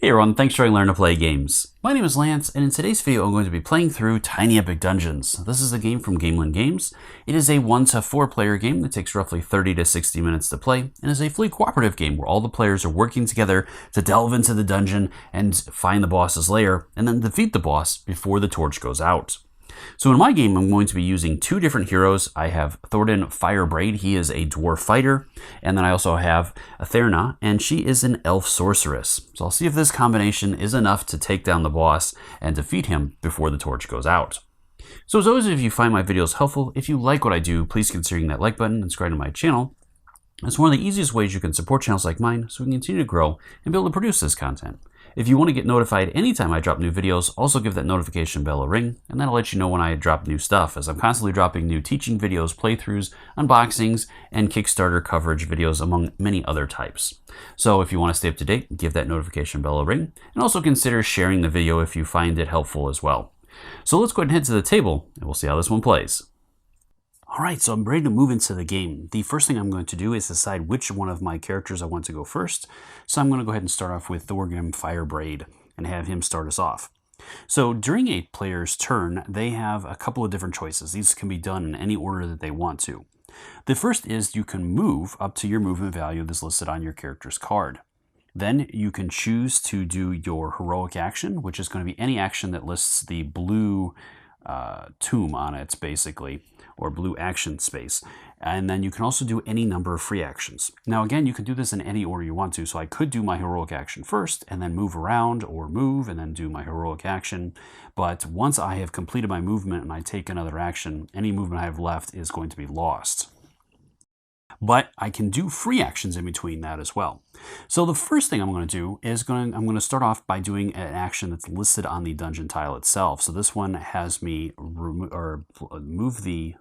Hey everyone, thanks for learning to play games. My name is Lance, and in today's video I'm going to be playing through Tiny Epic Dungeons. This is a game from Gamelyn Games. It is a 1 to 4 player game that takes roughly 30 to 60 minutes to play, and is a fully cooperative game where all the players are working together to delve into the dungeon and find the boss's lair, and then defeat the boss before the torch goes out. So in my game, I'm going to be using two different heroes. I have Thornton Firebraid, he is a dwarf fighter, and then I also have Atherna, and she is an elf sorceress. So I'll see if this combination is enough to take down the boss and defeat him before the torch goes out. So as always, if you find my videos helpful, if you like what I do, please consider hitting that like button and subscribe to my channel. It's one of the easiest ways you can support channels like mine so we can continue to grow and be able to produce this content. If you want to get notified anytime I drop new videos, also give that notification bell a ring, and that'll let you know when I drop new stuff, as I'm constantly dropping new teaching videos, playthroughs, unboxings, and Kickstarter coverage videos, among many other types. So if you want to stay up to date, give that notification bell a ring, and also consider sharing the video if you find it helpful as well. So let's go ahead and head to the table, and we'll see how this one plays. Alright, so I'm ready to move into the game. The first thing I'm going to do is decide which one of my characters I want to go first. So I'm going to go ahead and start off with Thornton Firebraid and have him start us off. So during a player's turn, they have a couple of different choices. These can be done in any order that they want to. The first is you can move up to your movement value that's listed on your character's card. Then you can choose to do your heroic action, which is going to be any action that lists the blue tomb on it, basically, or blue action space. And then you can also do any number of free actions. Now again, you can do this in any order you want to, so I could do my heroic action first and then move around, or move and then do my heroic action. But once I have completed my movement and I take another action, any movement I have left is going to be lost. But I can do free actions in between that as well. So the first thing I'm going to do is I'm going to start off by doing an action that's listed on the dungeon tile itself. So this one has me move the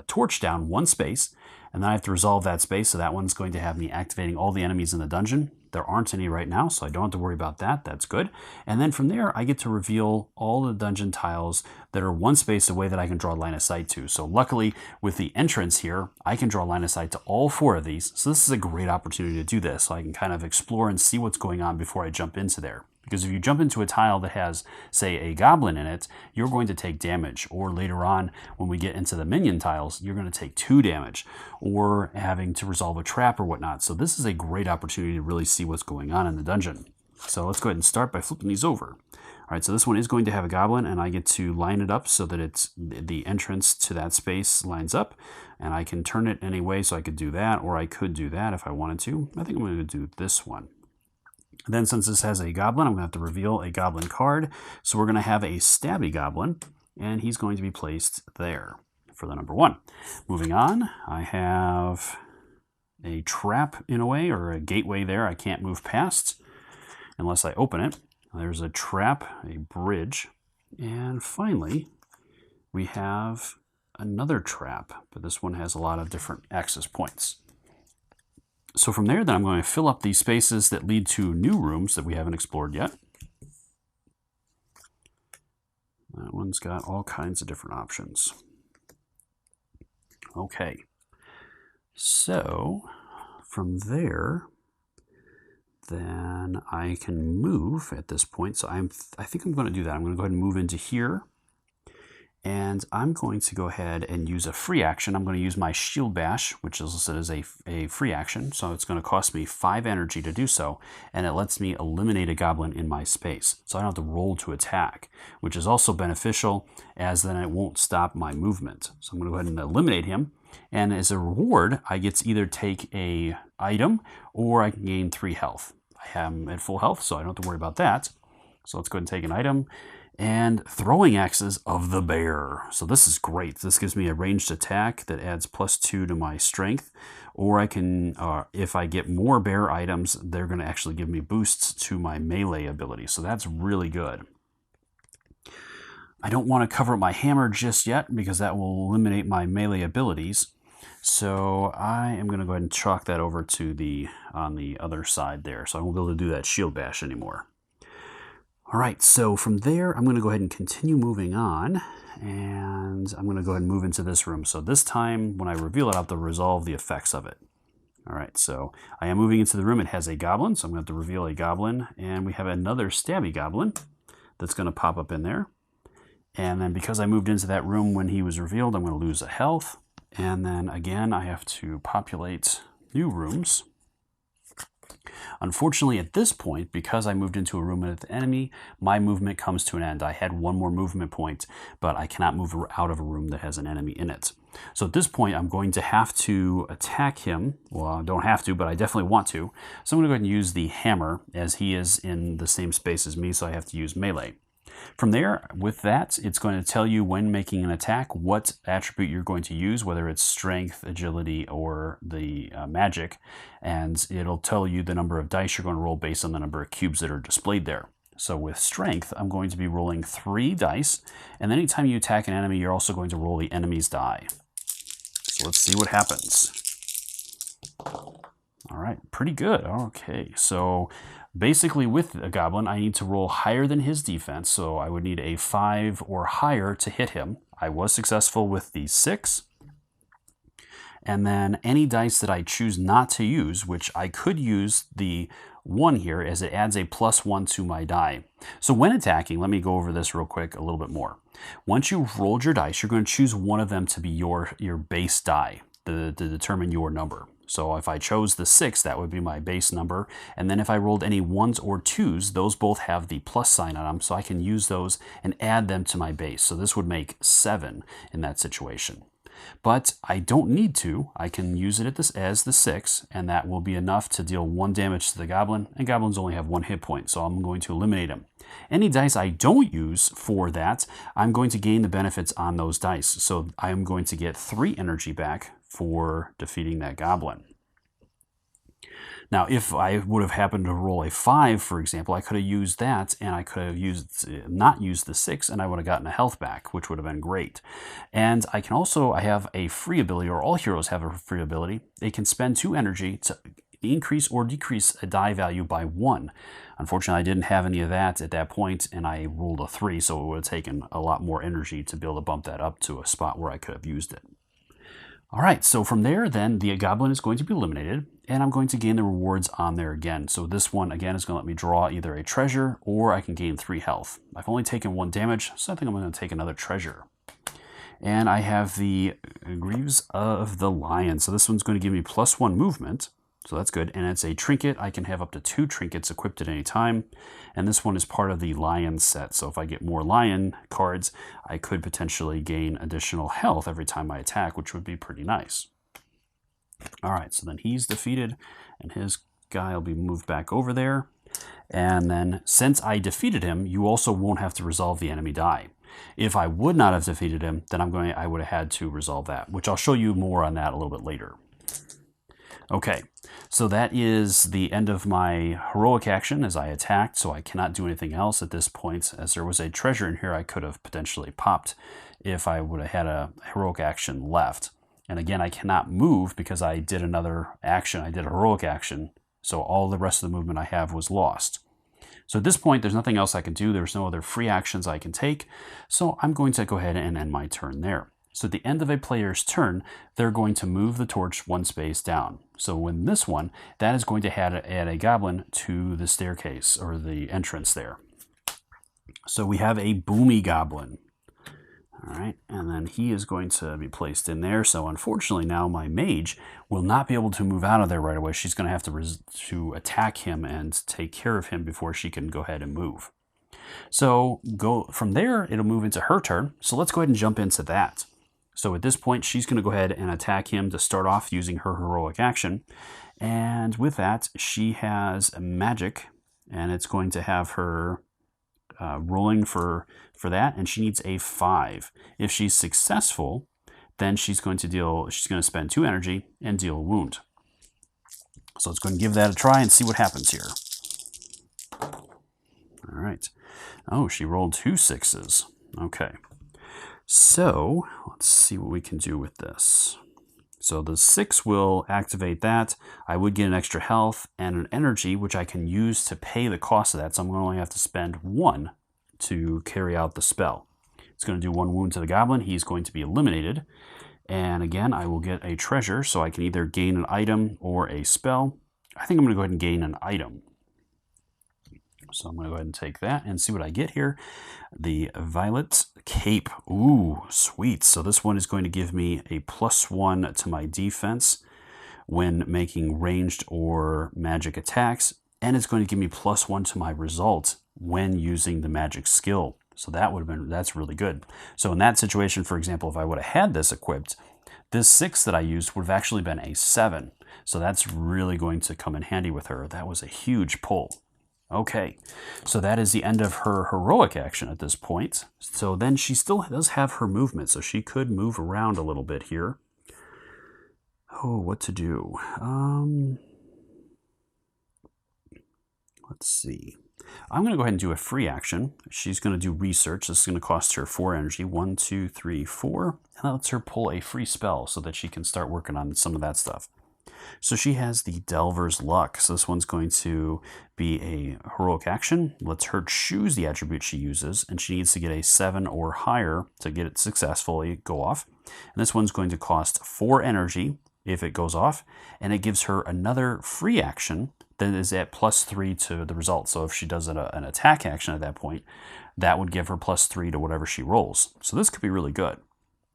torch down one space, and then I have to resolve that space. So that one's going to have me activating all the enemies in the dungeon. There aren't any right now, so I don't have to worry about that. That's good. And then from there, I get to reveal all the dungeon tiles that are one space away that I can draw line of sight to. So luckily, with the entrance here, I can draw line of sight to all 4 of these. So this is a great opportunity to do this, so I can kind of explore and see what's going on before I jump into there. Because if you jump into a tile that has, say, a goblin in it, you're going to take damage. Or later on, when we get into the minion tiles, you're going to take 2 damage. Or having to resolve a trap or whatnot. So this is a great opportunity to really see what's going on in the dungeon. So let's go ahead and start by flipping these over. All right, so this one is going to have a goblin, and I get to line it up so that it's the entrance to that space lines up. And I can turn it any way, so I could do that, or I could do that if I wanted to. I think I'm going to do this one. Then since this has a goblin, I'm going to have to reveal a goblin card. So we're going to have a stabby goblin, and he's going to be placed there for the number 1. Moving on, I have a trap in a way, or a gateway there I can't move past unless I open it. There's a trap, a bridge, and finally we have another trap, but this one has a lot of different access points. So from there, then I'm going to fill up these spaces that lead to new rooms that we haven't explored yet. That one's got all kinds of different options. Okay, so from there, then I can move at this point. So I think I'm going to do that. I'm going to go ahead and move into here. And I'm going to go ahead and use a free action. I'm going to use my Shield Bash, which is listed as a free action. So it's going to cost me 5 energy to do so. And it lets me eliminate a goblin in my space. So I don't have to roll to attack, which is also beneficial, as then it won't stop my movement. So I'm going to go ahead and eliminate him. And as a reward, I get to either take a item or I can gain 3 health. I am at full health, so I don't have to worry about that. So let's go ahead and take an item. And throwing axes of the bear. So this is great. This gives me a ranged attack that adds +2 to my strength. Or I can, if I get more bear items, they're going to actually give me boosts to my melee ability. So that's really good. I don't want to cover up my hammer just yet, because that will eliminate my melee abilities. So I am going to go ahead and chalk that over to on the other side there. So I won't be able to do that Shield Bash anymore. All right, so from there, I'm going to go ahead and continue moving on, and I'm going to go ahead and move into this room. So this time, when I reveal it, I'll have to resolve the effects of it. All right, so I am moving into the room. It has a goblin, so I'm going to have to reveal a goblin. And we have another stabby goblin that's going to pop up in there. And then because I moved into that room when he was revealed, I'm going to lose a health. And then again, I have to populate new rooms. Unfortunately, at this point, because I moved into a room with an enemy, my movement comes to an end. I had one more movement point, but I cannot move out of a room that has an enemy in it. So at this point, I'm going to have to attack him. Well, I don't have to, but I definitely want to. So I'm going to go ahead and use the hammer, as he is in the same space as me, so I have to use melee. From there, with that, it's going to tell you when making an attack what attribute you're going to use, whether it's strength, agility, or the magic, and it'll tell you the number of dice you're going to roll based on the number of cubes that are displayed there. So with strength, I'm going to be rolling 3 dice, and anytime you attack an enemy, you're also going to roll the enemy's die. So let's see what happens. All right, pretty good. Okay, so basically with a goblin, I need to roll higher than his defense, so I would need a 5 or higher to hit him. I was successful with the 6. And then any dice that I choose not to use, which I could use the 1 here, as it adds a +1 to my die. So when attacking, let me go over this real quick a little bit more. Once you've rolled your dice, you're going to choose one of them to be your base die to determine your number. So if I chose the 6, that would be my base number. And then if I rolled any 1s or 2s, those both have the plus sign on them, so I can use those and add them to my base. So this would make 7 in that situation. But I don't need to. I can use it as the 6, and that will be enough to deal 1 damage to the goblin, and goblins only have 1 hit point, so I'm going to eliminate him. Any dice I don't use for that, I'm going to gain the benefits on those dice. So I'm going to get 3 energy back for defeating that goblin. Now, if I would have happened to roll a 5, for example, I could have used that, and I could have not used the 6, and I would have gotten a health back, which would have been great. And I have a free ability, or all heroes have a free ability. They can spend 2 energy to increase or decrease a die value by 1. Unfortunately, I didn't have any of that at that point, and I rolled a 3, so it would have taken a lot more energy to be able to bump that up to a spot where I could have used it. All right, so from there, then, the goblin is going to be eliminated, and I'm going to gain the rewards on there again. So this one, again, is going to let me draw either a treasure, or I can gain 3 health. I've only taken 1 damage, so I think I'm going to take another treasure. And I have the Greaves of the Lion. So this one's going to give me +1 movement, so that's good. And it's a trinket. I can have up to 2 trinkets equipped at any time. And this one is part of the lion set. So if I get more lion cards, I could potentially gain additional health every time I attack, which would be pretty nice. All right, so then he's defeated, and his guy will be moved back over there. And then since I defeated him, you also won't have to resolve the enemy die. If I would not have defeated him, then I would have had to resolve that, which I'll show you more on that a little bit later. Okay, so that is the end of my heroic action as I attacked, so I cannot do anything else at this point. As there was a treasure in here I could have potentially popped if I would have had a heroic action left. And again, I cannot move because I did another action. I did a heroic action, so all the rest of the movement I have was lost. So at this point, there's nothing else I can do. There's no other free actions I can take, so I'm going to go ahead and end my turn there. So at the end of a player's turn, they're going to move the torch 1 space down. So in this one, that is going to add a goblin to the staircase, or the entrance there. So we have a boomy goblin. All right, and then he is going to be placed in there. So unfortunately now my mage will not be able to move out of there right away. She's going to have to attack him and take care of him before she can go ahead and move. So from there, it'll move into her turn. So let's go ahead and jump into that. So at this point, she's going to go ahead and attack him to start off using her heroic action. And with that, she has magic, and it's going to have her rolling for that, and she needs a 5. If she's successful, then she's going to spend 2 energy and deal a wound. So let's go and give that a try and see what happens here. All right. Oh, she rolled 2 6s. Okay. So let's see what we can do with this. So the 6 will activate that. I would get an extra health and an energy, which I can use to pay the cost of that. So I'm going to only have to spend 1 to carry out the spell. It's going to do 1 wound to the goblin. He's going to be eliminated. And again, I will get a treasure, so I can either gain an item or a spell. I think I'm going to go ahead and gain an item. So I'm going to go ahead and take that and see what I get here. The Violet Cape. Ooh, sweet. So this one is going to give me a +1 to my defense when making ranged or magic attacks. And it's going to give me +1 to my result when using the magic skill. So that's really good. So in that situation, for example, if I would have had this equipped, this 6 that I used would have actually been a 7. So that's really going to come in handy with her. That was a huge pull. Okay, so that is the end of her heroic action at this point. So then she still does have her movement, so she could move around a little bit here. Oh, what to do? Let's see. I'm going to go ahead and do a free action. She's going to do research. This is going to cost her 4 energy. 1, 2, 3, 4. And that lets her pull a free spell so that she can start working on some of that stuff. So she has the Delver's Luck. So this one's going to be a heroic action. Lets her choose the attribute she uses, and she needs to get a 7 or higher to get it successfully go off. And this one's going to cost 4 energy if it goes off, and it gives her another free action that is at +3 to the result. So if she does an attack action at that point, that would give her +3 to whatever she rolls. So this could be really good.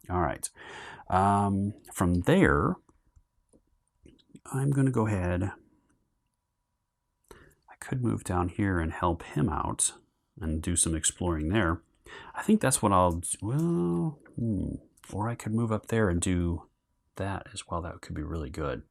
All right. From there, I'm going to go ahead. I could move down here and help him out and do some exploring there. I think that's what I'll do. Well, or I could move up there and do that as well. That could be really good.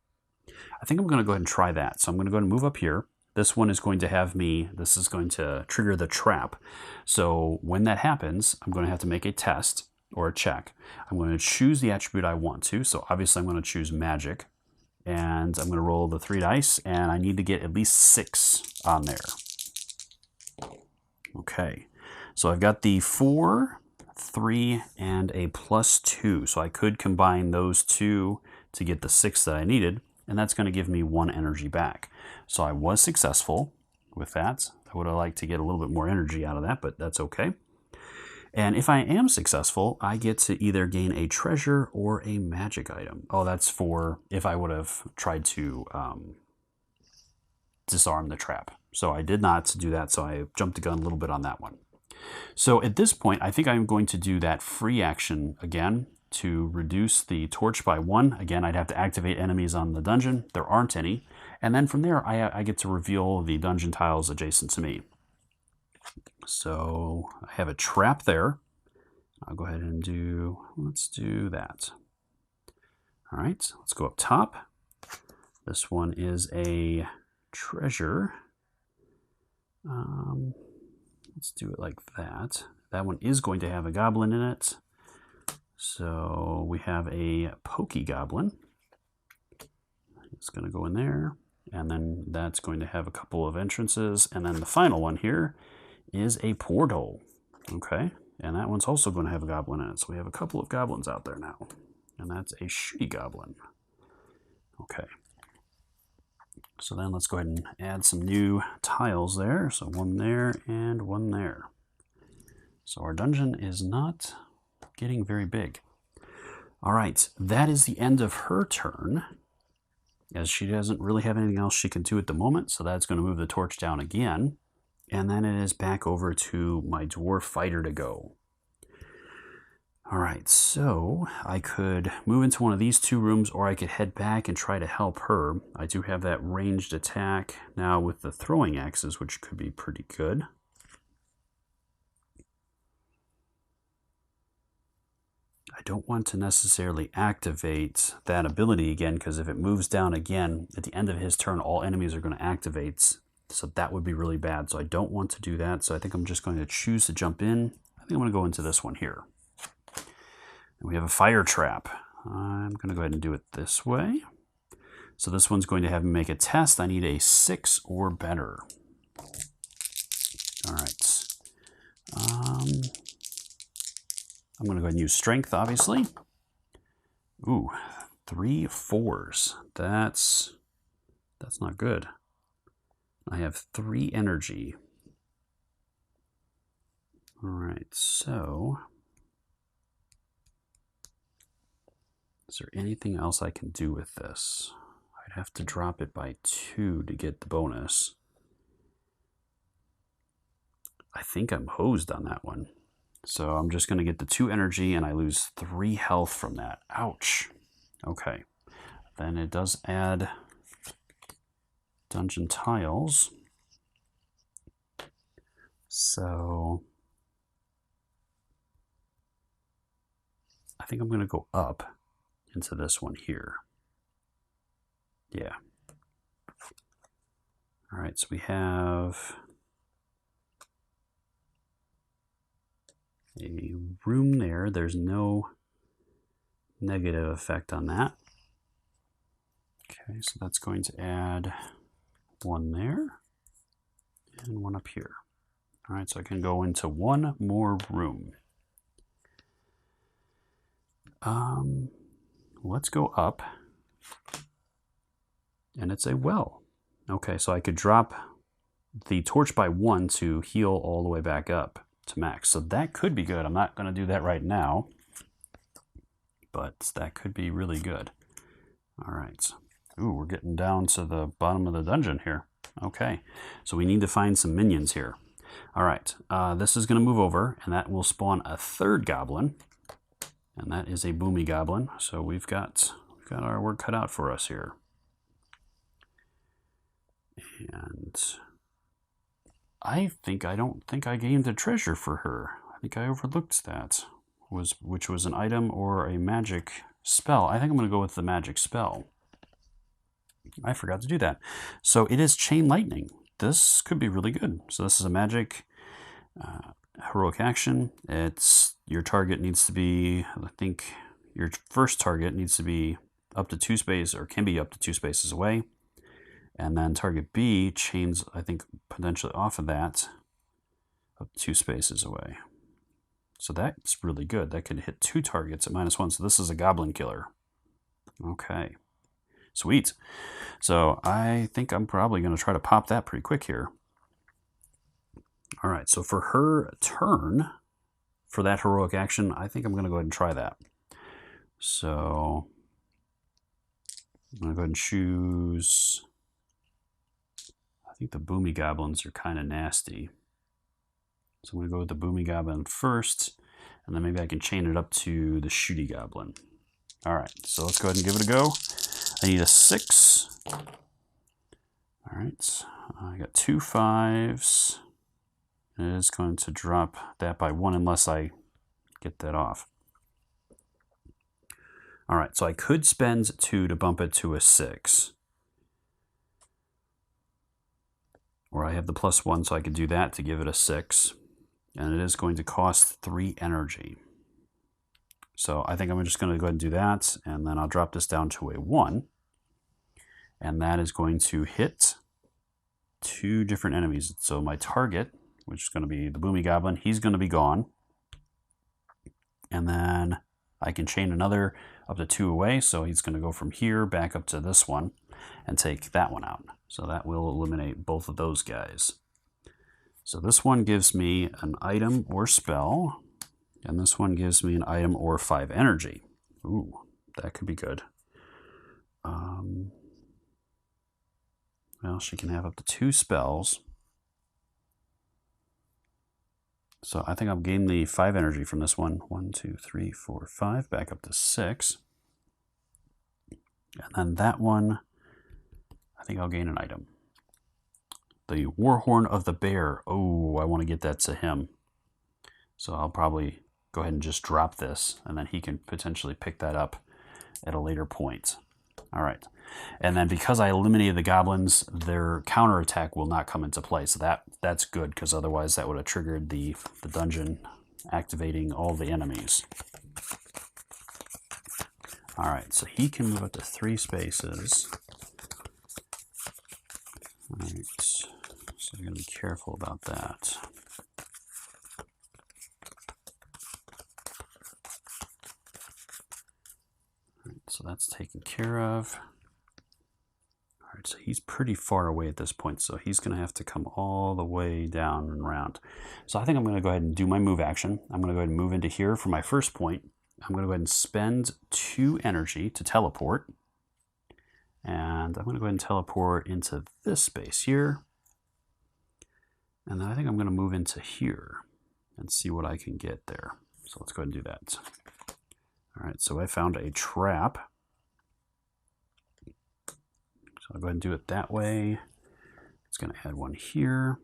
I think I'm going to go ahead and try that. So I'm going to go ahead and move up here. This one is going to have me, this is going to trigger the trap. So when that happens, I'm going to have to make a test or a check. I'm going to choose the attribute I want to. So obviously I'm going to choose magic. And I'm going to roll the 3 dice, and I need to get at least 6 on there. Okay, so I've got the 4, 3, and a +2. So I could combine those 2 to get the 6 that I needed, and that's going to give me 1 energy back. So I was successful with that. I would have liked to get a little bit more energy out of that, but that's okay. And if I am successful, I get to either gain a treasure or a magic item. Oh, that's for if I would have tried to disarm the trap. So I did not do that, so I jumped the gun a little bit on that one. So at this point, I think I'm going to do that free action again to reduce the torch by 1. Again, I'd have to activate enemies on the dungeon. There aren't any. And then from there, I get to reveal the dungeon tiles adjacent to me. So I have a trap there. I'll go ahead and let's do that. All right, let's go up top. This one is a treasure. Let's do it like that. That one is going to have a goblin in it. So we have a pokey goblin. It's going to go in there. And then that's going to have a couple of entrances. And then the final one here is a portal. Okay, and that one's also going to have a goblin in it. So we have a couple of goblins out there now. And that's a shooty goblin. Okay. So then let's go ahead and add some new tiles there. So 1 there and 1 there. So our dungeon is not getting very big. All right, that is the end of her turn, as she doesn't really have anything else she can do at the moment. So that's going to move the torch down again. And then it is back over to my dwarf fighter to go. All right, so I could move into one of these 2 rooms, or I could head back and try to help her. I do have that ranged attack now with the throwing axes, which could be pretty good. I don't want to necessarily activate that ability again, because if it moves down again, at the end of his turn, all enemies are going to activate. So that would be really bad. So I don't want to do that. So I think I'm just going to choose to jump in. I think I'm going to go into this one here. And we have a fire trap. I'm going to go ahead and do it this way. So this one's going to have me make a test. I need a 6 or better. All right. I'm going to go ahead and use strength, obviously. Ooh, 3 4s. That's not good. I have 3 energy. All right, so Is there anything else I can do with this? I'd have to drop it by 2 to get the bonus. I think I'm hosed on that one. So I'm just going to get the 2 energy and I lose 3 health from that. Ouch. Okay. Then it does add dungeon tiles. So I think I'm going to go up into this one here. Yeah. All right, so we have a room there. There's no negative effect on that. Okay, so that's going to add 1 there and 1 up here. All right, so I can go into 1 more room. Let's go up, and it's a well. Okay, so I could drop the torch by 1 to heal all the way back up to max. So that could be good. I'm not going to do that right now, but that could be really good. All right. Ooh, we're getting down to the bottom of the dungeon here. Okay, so we need to find some minions here. All right, this is going to move over, and that will spawn a 3rd goblin, and that is a boomy goblin. So we've got our work cut out for us here. And I don't think I gained the treasure for her. I think I overlooked that, which was an item or a magic spell. I think I'm going to go with the magic spell. I forgot to do that. So it is Chain Lightning. This could be really good. So this is a magic heroic action. It's your target needs to be, I think your first target needs to be up to 2 spaces, or can be up to 2 spaces away. And then target B chains, I think, potentially off of that up 2 spaces away. So that's really good. That could hit 2 targets at -1. So this is a goblin killer. Okay. Sweet. So I think I'm probably going to try to pop that pretty quick here. All right, so for her turn, for that heroic action, I think I'm going to go ahead and try that. So I'm going to go ahead and choose, I think the boomy goblins are kind of nasty. So I'm going to go with the boomy goblin first, and then maybe I can chain it up to the shooty goblin. All right, so let's go ahead and give it a go. I need a 6. All right, I got 2 5s. It is going to drop that by 1 unless I get that off. All right, so I could spend 2 to bump it to a 6. Or I have the +1, so I could do that to give it a 6. And it is going to cost 3 energy. So I think I'm just going to go ahead and do that, and then I'll drop this down to a 1. And that is going to hit 2 different enemies. So my target, which is going to be the boomy goblin, he's going to be gone. And then I can chain another up to 2 away, so he's going to go from here back up to this one and take that one out. So that will eliminate both of those guys. So this one gives me an item or spell, and this one gives me an item or 5 energy. Ooh, that could be good. Well, she can have up to 2 spells. So I think I'll gain the 5 energy from this one. 1, 2, 3, 4, 5, back up to 6. And then that one, I think I'll gain an item. The Warhorn of the Bear. Oh, I want to get that to him. So I'll probably go ahead and just drop this, and then he can potentially pick that up at a later point. All right. And then because I eliminated the goblins, their counterattack will not come into play. So that's good, because otherwise that would have triggered the dungeon activating all the enemies. All right, so he can move up to 3 spaces. All right, so you're going to be careful about that. All right, so that's taken care of. All right, so he's pretty far away at this point, so he's going to have to come all the way down and around. So I think I'm going to go ahead and do my move action. I'm going to go ahead and move into here for my first point, I'm going to go ahead and spend 2 energy to teleport. And I'm going to go ahead and teleport into this space here. And then I think I'm going to move into here and see what I can get there. So let's go ahead and do that. All right, so I found a trap. So I'll go ahead and do it that way. It's going to add one here.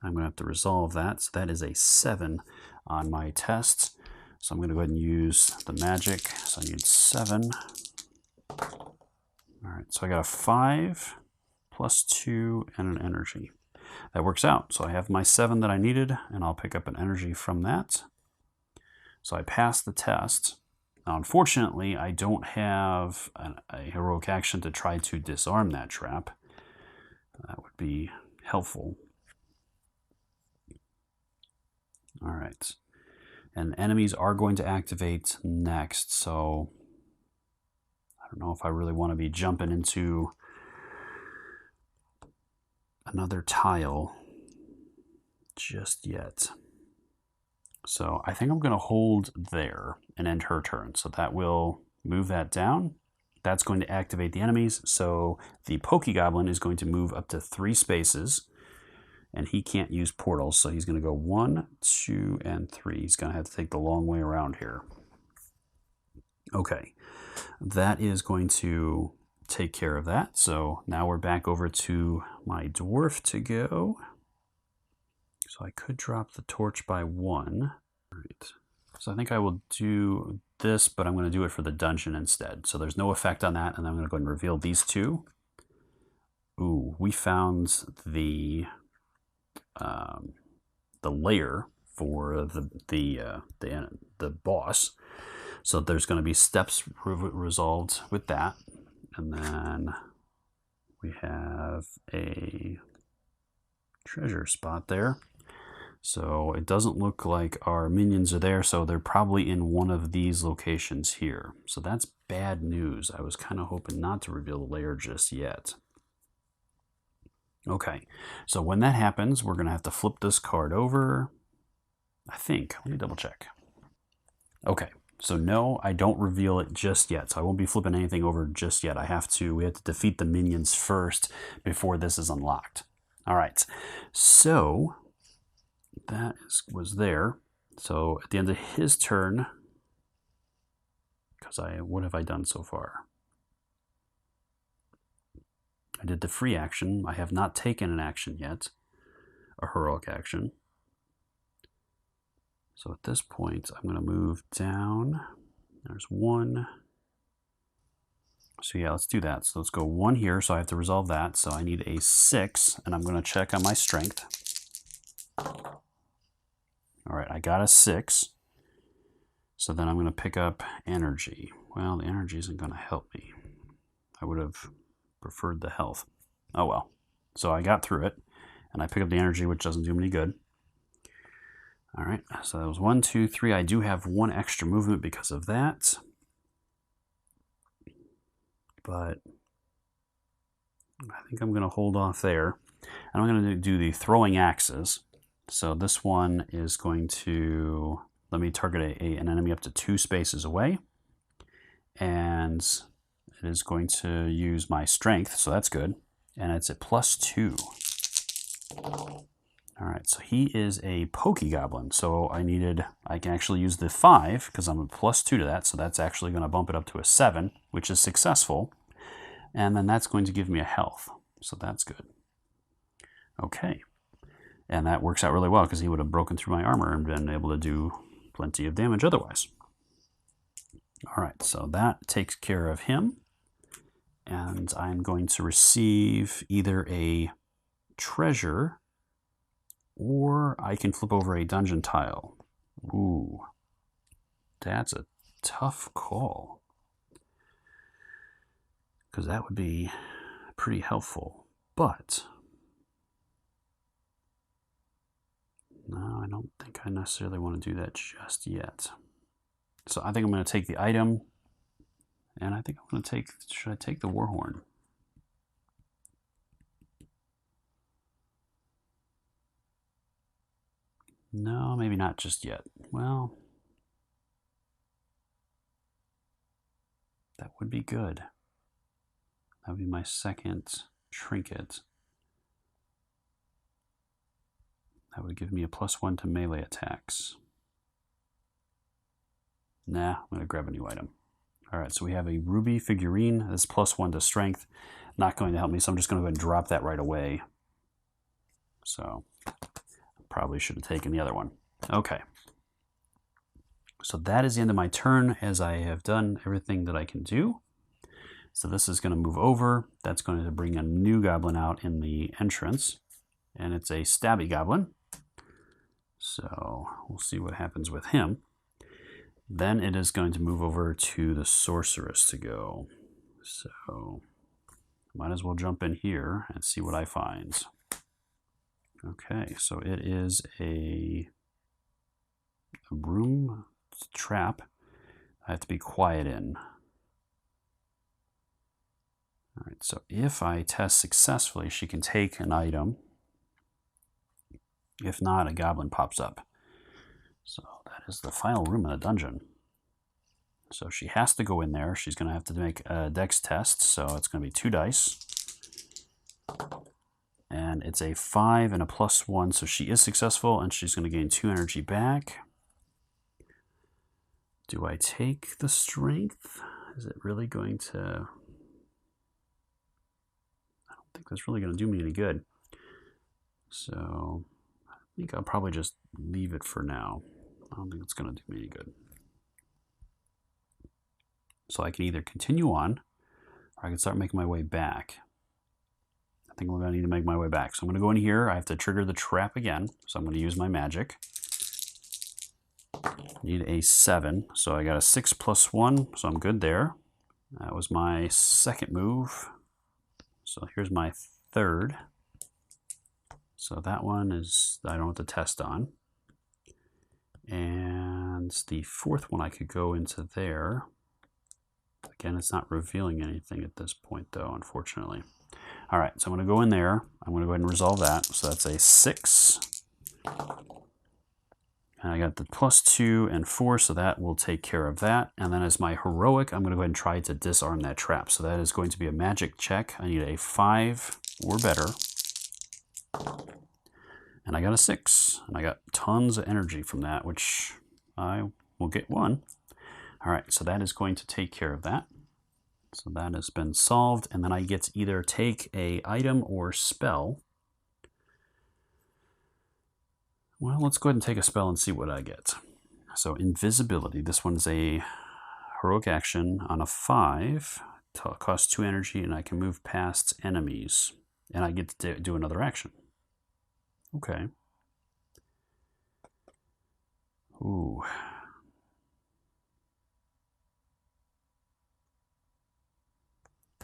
I'm going to have to resolve that. So that is a 7 on my test. So I'm going to go ahead and use the magic. So I need 7. All right, so I got a 5 plus 2 and an energy. That works out. So I have my 7 that I needed, and I'll pick up an energy from that. So I passed the test. Now, unfortunately, I don't have a heroic action to try to disarm that trap. That would be helpful. All right. And enemies are going to activate next, so I don't know if I really want to be jumping into another tile just yet. So I think I'm going to hold there and end her turn. So that will move that down. That's going to activate the enemies. So the Pokegoblin is going to move up to 3 spaces. And he can't use portals. So he's going to go 1, 2, and 3. He's going to have to take the long way around here. Okay. That is going to take care of that. So now we're back over to my dwarf to go. So I could drop the torch by 1. All right. So I think I will do this, but I'm going to do it for the dungeon instead. So there's no effect on that, and I'm going to go ahead and reveal these 2. Ooh, we found the lair for the boss. So there's going to be steps resolved with that, and then we have a treasure spot there. So it doesn't look like our minions are there, so they're probably in one of these locations here. So that's bad news. I was kind of hoping not to reveal the lair just yet. Okay, so when that happens, we're going to have to flip this card over. I think. Let me double check. Okay, so no, I don't reveal it just yet. So I won't be flipping anything over just yet. We have to defeat the minions first before this is unlocked. All right, so that was there. So at the end of his turn, because what have I done so far? I did the free action. I have not taken an action yet, a heroic action. So at this point, I'm going to move down. There's 1. So yeah, let's do that. So let's go 1 here. So I have to resolve that. So I need a 6, and I'm going to check on my strength. All right, I got a 6. So then I'm going to pick up energy. Well, the energy isn't going to help me. I would have preferred the health. Oh well. So I got through it, and I pick up the energy, which doesn't do me any good. All right, so that was 1, 2, 3. I do have 1 extra movement because of that. But I think I'm going to hold off there. And I'm going to do the throwing axes. So this one is going to let me target an enemy up to 2 spaces away. And it is going to use my strength, so that's good. And it's at +2. All right, so he is a Pokegoblin. So I can actually use the 5 because I'm a +2 to that. So that's actually going to bump it up to a 7, which is successful. And then that's going to give me a health. So that's good. Okay. And that works out really well because he would have broken through my armor and been able to do plenty of damage otherwise. All right, so that takes care of him. And I'm going to receive either a treasure or I can flip over a dungeon tile. Ooh, that's a tough call. Because that would be pretty helpful. But no, I don't think I necessarily want to do that just yet. So I think I'm going to take the item. And I think I'm going to take, should I take the Warhorn? No, maybe not just yet. Well, That would be good. That would be my second trinket. That would give me a +1 to melee attacks. Nah, I'm going to grab a new item. Alright, so we have a ruby figurine. That's +1 to strength. Not going to help me, so I'm just going to go ahead and drop that right away. So, probably should have taken the other one. Okay. So that is the end of my turn, as I have done everything that I can do. So this is going to move over. That's going to bring a new goblin out in the entrance. And it's a stabby goblin. So we'll see what happens with him. Then it is going to move over to the sorceress to go. So might as well jump in here and see what I find. Okay, so it is a room trap I have to be quiet in. All right, so if I test successfully, she can take an item. If not, a goblin pops up. So that is the final room in the dungeon. So she has to go in there. She's going to have to make a dex test. So it's going to be 2 dice. And it's a 5 and a +1. So she is successful, and she's going to gain 2 energy back. Do I take the strength? Is it really going to... I don't think that's really going to do me any good. So I think I'll probably just leave it for now. I don't think it's going to do me any good. So I can either continue on, or I can start making my way back. I think I'm going to need to make my way back. So I'm going to go in here. I have to trigger the trap again. So I'm going to use my magic. Need a 7. So I got a 6 +1. So I'm good there. That was my second move. So here's my third. So that one is, I don't have to test on. And the fourth one I could go into there. Again, it's not revealing anything at this point though, unfortunately. All right, so I'm going to go in there. I'm going to go ahead and resolve that. So that's a 6. And I got the +2 and 4, so that will take care of that. And then as my heroic, I'm going to go ahead and try to disarm that trap. So that is going to be a magic check. I need a 5 or better. And I got a 6. And I got tons of energy from that, which I will get 1. All right, so that is going to take care of that. So that has been solved. And then I get to either take a item or spell. Well, let's go ahead and take a spell and see what I get. So invisibility, this one's a heroic action on a 5. Costs 2 energy, and I can move past enemies. And I get to do another action. Okay. Ooh.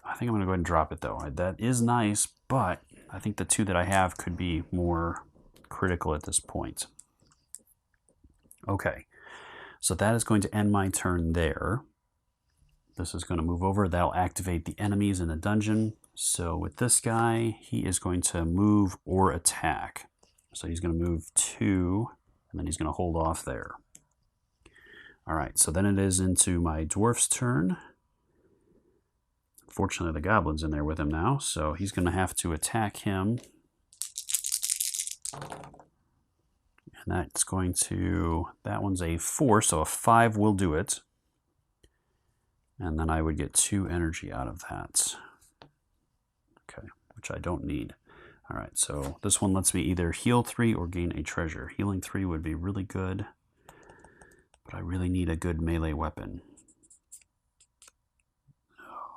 I think I'm going to go ahead and drop it, though. That is nice, but I think the 2 that I have could be more critical at this point. Okay, so that is going to end my turn there. This is going to move over. That'll activate the enemies in the dungeon. So with this guy, he is going to move or attack. So he's going to move 2, and then he's going to hold off there. All right, so then it is into my dwarf's turn. Fortunately, the goblin's in there with him now, so he's going to have to attack him. And that's going to, that one's a 4, so a 5 will do it. And then I would get 2 energy out of that. Okay, which I don't need. All right, so this one lets me either heal 3 or gain a treasure. Healing 3 would be really good, but I really need a good melee weapon.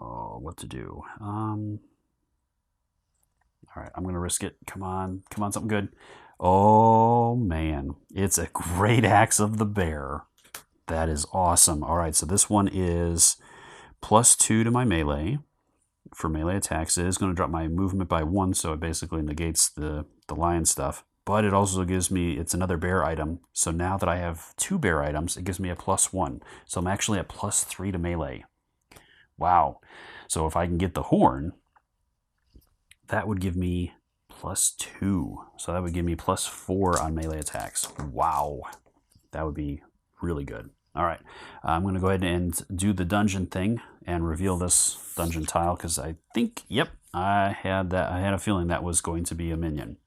Oh, what to do? All right, I'm going to risk it. Come on, something good. Oh, man. It's a great axe of the bear. That is awesome. All right, so this one is +2 to my melee for melee attacks. It is going to drop my movement by 1, so it basically negates the lion stuff. But it also gives me, it's another bear item. So now that I have 2 bear items, it gives me a +1. So I'm actually at +3 to melee. Wow. So if I can get the horn, that would give me +2. So that would give me +4 on melee attacks. Wow. That would be really good. All right, I'm going to go ahead and do the dungeon thing and reveal this dungeon tile because I think, yep, I had a feeling that was going to be a minion.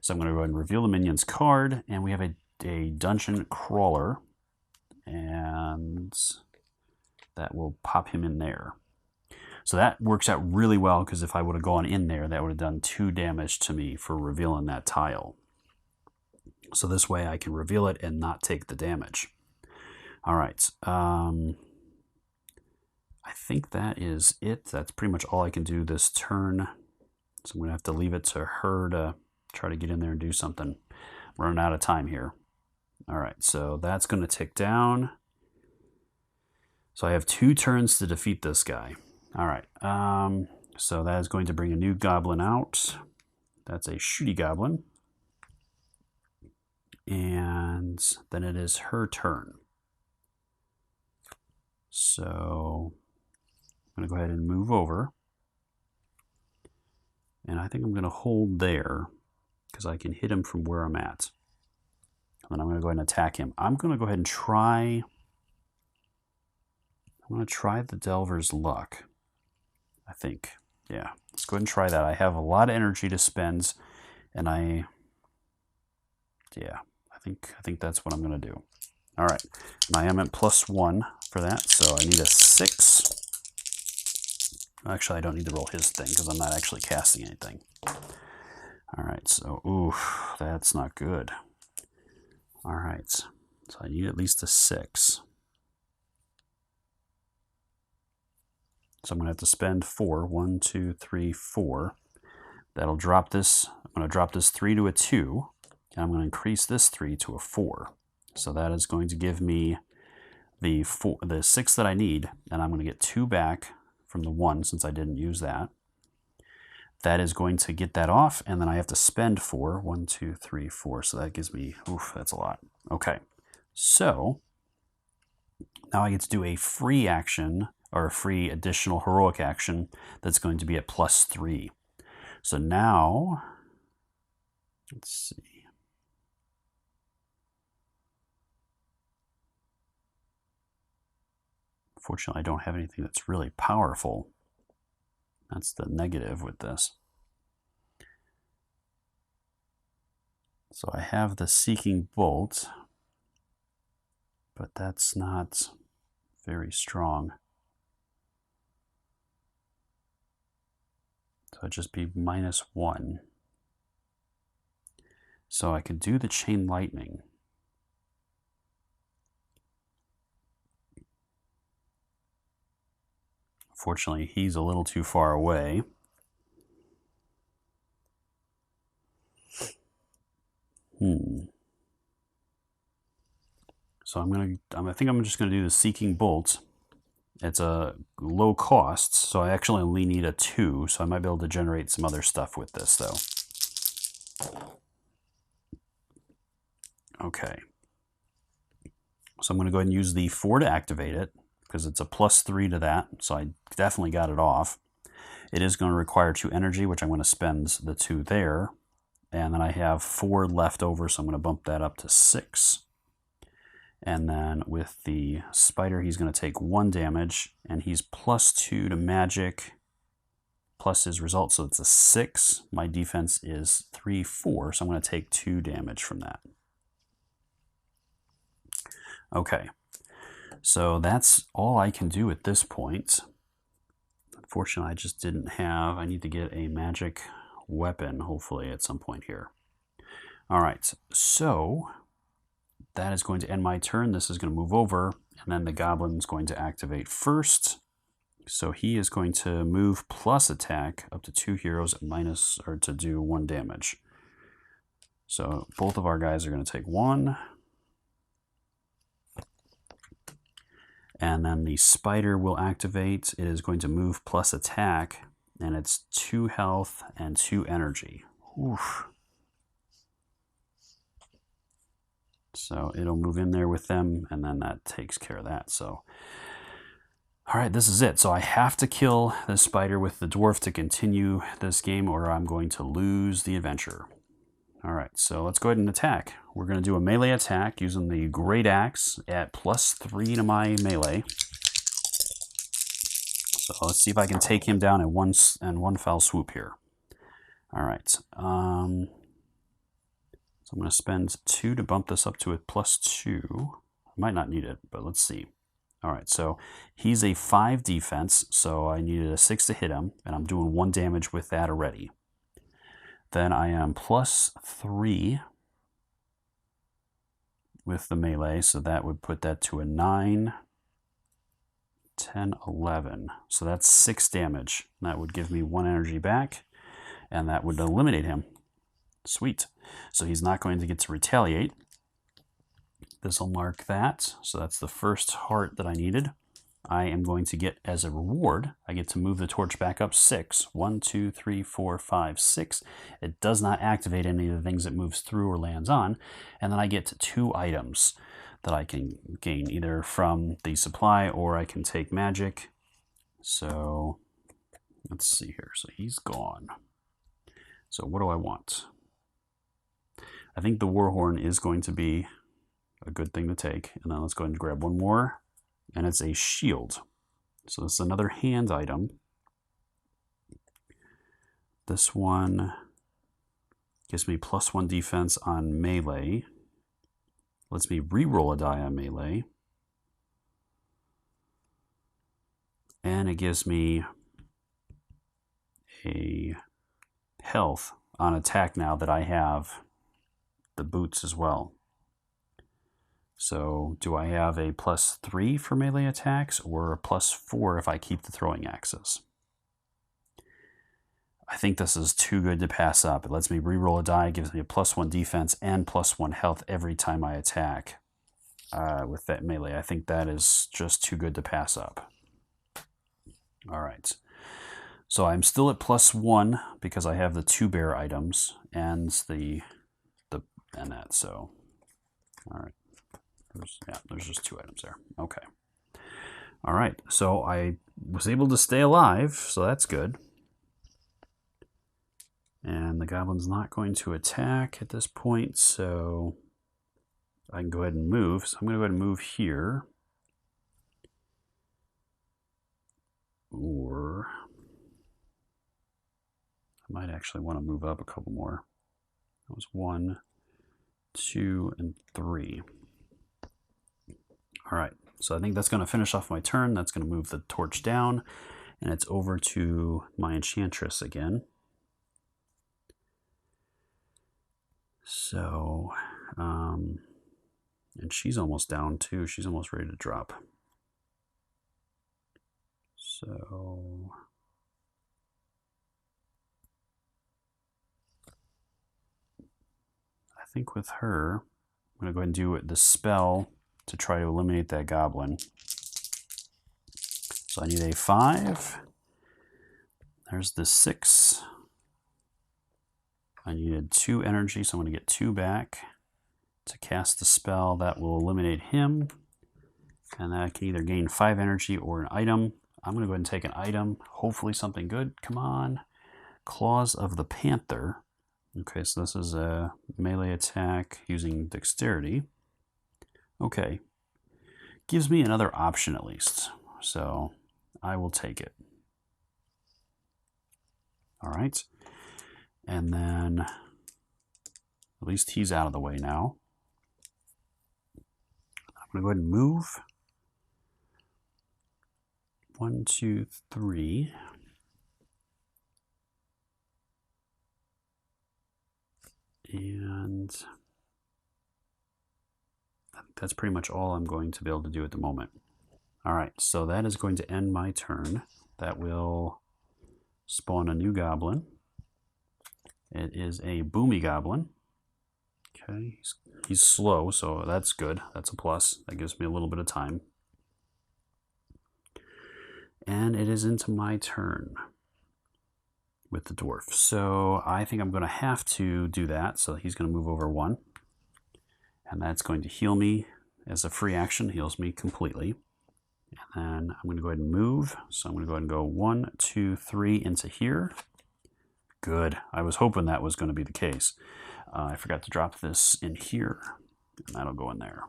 So I'm going to go ahead and reveal the minion's card, and we have a dungeon crawler, and that will pop him in there. So that works out really well because if I would have gone in there, that would have done 2 damage to me for revealing that tile. So this way I can reveal it and not take the damage. All right. I think that is it. That's pretty much all I can do this turn. So I'm going to have to leave it to her to try to get in there and do something. I'm running out of time here. All right, so that's going to tick down. So I have 2 turns to defeat this guy. All right, so that is going to bring a new goblin out. That's a shooty goblin. And then it is her turn. So I'm going to go ahead and move over. And I think I'm going to hold there because I can hit him from where I'm at. And then I'm going to go ahead and attack him. I'm going to go ahead and try... I'm going to try the Delver's Luck, I think. Yeah, let's go ahead and try that. I have a lot of energy to spend, and I think that's what I'm going to do. All right, and I am at +1 for that, so I need a 6. Actually, I don't need to roll his thing because I'm not actually casting anything. All right, so, ooh, that's not good. All right, so I need at least a 6. So I'm going to have to spend 4. 1, 2, 3, 4. That'll drop this. I'm going to drop this 3 to a 2, and I'm going to increase this 3 to a 4. So that is going to give me the 6 that I need, and I'm going to get 2 back from the 1 since I didn't use that. That is going to get that off, and then I have to spend 4. 1, 2, 3, 4. So that gives me, oof, that's a lot. Okay, so now I get to do a free action, or a free additional heroic action that's going to be at +3. So now, let's see. Fortunately, I don't have anything that's really powerful. That's the negative with this. So I have the Seeking Bolt, but that's not very strong. So it'd just be -1. So I could do the Chain Lightning. Fortunately, he's a little too far away. So I think I'm just gonna do the Seeking Bolt. It's a low cost, so I actually only need a 2, so I might be able to generate some other stuff with this, though. Okay. So I'm going to go ahead and use the 4 to activate it, because it's a +3 to that, so I definitely got it off. It is going to require 2 energy, which I'm going to spend the 2 there. And then I have 4 left over, so I'm going to bump that up to 6. And then with the spider, he's going to take 1 damage, and he's +2 to magic, plus his result, so it's a 6. My defense is 3, 4, so I'm going to take 2 damage from that. Okay, so that's all I can do at this point. Unfortunately, I just didn't have, I need to get a magic weapon, hopefully, at some point here. All right, so that is going to end my turn. This is going to move over, and then the goblin's going to activate first. So he is going to move plus attack up to 2 heroes minus, or to do 1 damage. So both of our guys are going to take 1. And then the spider will activate. It is going to move plus attack, and it's 2 health and 2 energy. Oof. So it'll move in there with them, and then that takes care of that. So, all right, this is it. So I have to kill the spider with the dwarf to continue this game, or I'm going to lose the adventure. All right, so let's go ahead and attack. We're going to do a melee attack using the Great Axe at +3 to my melee. So let's see if I can take him down at one fell swoop here. All right. So I'm going to spend 2 to bump this up to a +2. I might not need it, but let's see. All right, so he's a 5 defense, so I needed a 6 to hit him, and I'm doing 1 damage with that already. Then I am +3 with the melee, so that would put that to a 9, 10, 11. So that's 6 damage. That would give me 1 energy back, and that would eliminate him. Sweet. So he's not going to get to retaliate. This will mark that. So that's the first heart that I needed. I am going to get, as a reward, I get to move the torch back up 6. 1, 2, 3, 4, 5, 6. It does not activate any of the things it moves through or lands on. And then I get 2 items that I can gain, either from the supply or I can take magic. So let's see here. So he's gone. So what do I want? I think the Warhorn is going to be a good thing to take. And then let's go ahead and grab one more. And it's a shield. So this is another hand item. This one gives me +1 defense on melee. Lets me re-roll a die on melee. And it gives me a health on attack now that I have the boots as well. So do I have a +3 for melee attacks or a +4 if I keep the throwing axes? I think this is too good to pass up. It lets me re-roll a die, gives me a +1 defense and +1 health every time I attack with that melee. I think that is just too good to pass up. All right. So I'm still at +1 because I have the 2 bear items and that. So, all right. There's just 2 items there. Okay. All right. So I was able to stay alive, so that's good. And the goblin's not going to attack at this point, so I can go ahead and move. So I'm going to go ahead and move here. Or I might actually want to move up a couple more. That was 1, 2, and 3. All right, so I think that's going to finish off my turn. That's going to move the torch down, and it's over to my enchantress again. So, and she's almost down too. She's almost ready to drop. So, I think with her, I'm going to go ahead and do the spell to try to eliminate that goblin. So I need a 5. There's the 6. I needed 2 energy, so I'm going to get 2 back to cast the spell that will eliminate him. And I can either gain 5 energy or an item. I'm going to go ahead and take an item. Hopefully something good. Come on. Claws of the Panther. Okay, so this is a melee attack using dexterity. Okay. Gives me another option at least. So I will take it. All right. And then at least he's out of the way now. I'm going to go ahead and move. 1, 2, 3. And I think that's pretty much all I'm going to be able to do at the moment. All right, so that is going to end my turn. That will spawn a new goblin. It is a boomy goblin. Okay, he's slow, so that's good. That's a plus. That gives me a little bit of time. And it is into my turn with the dwarf. So I think I'm going to have to do that. So he's going to move over 1. And that's going to heal me as a free action. Heals me completely. And then I'm going to go ahead and move. So I'm going to go ahead and go 1, 2, 3 into here. Good. I was hoping that was going to be the case. I forgot to drop this in here, and that'll go in there.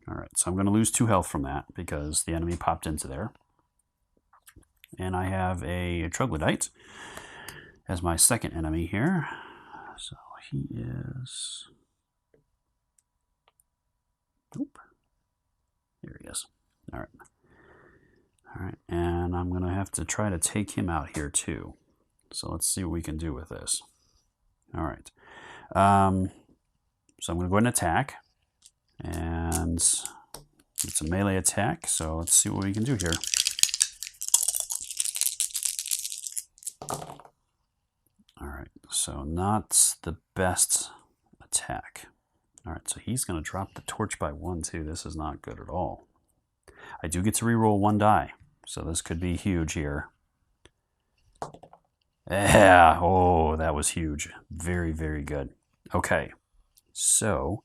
All right, so I'm going to lose 2 health from that because the enemy popped into there. And I have a troglodyte as my second enemy here. So he is... Oop. Here he is. All right. All right, and I'm going to have to try to take him out here too. So let's see what we can do with this. All right. So I'm going to go ahead and attack. And it's a melee attack, so let's see what we can do here. All right, so not the best attack. All right, so he's going to drop the torch by 1 too. This is not good at all. I do get to reroll 1 die, so this could be huge here. Yeah, oh, that was huge. Very, very good. Okay, so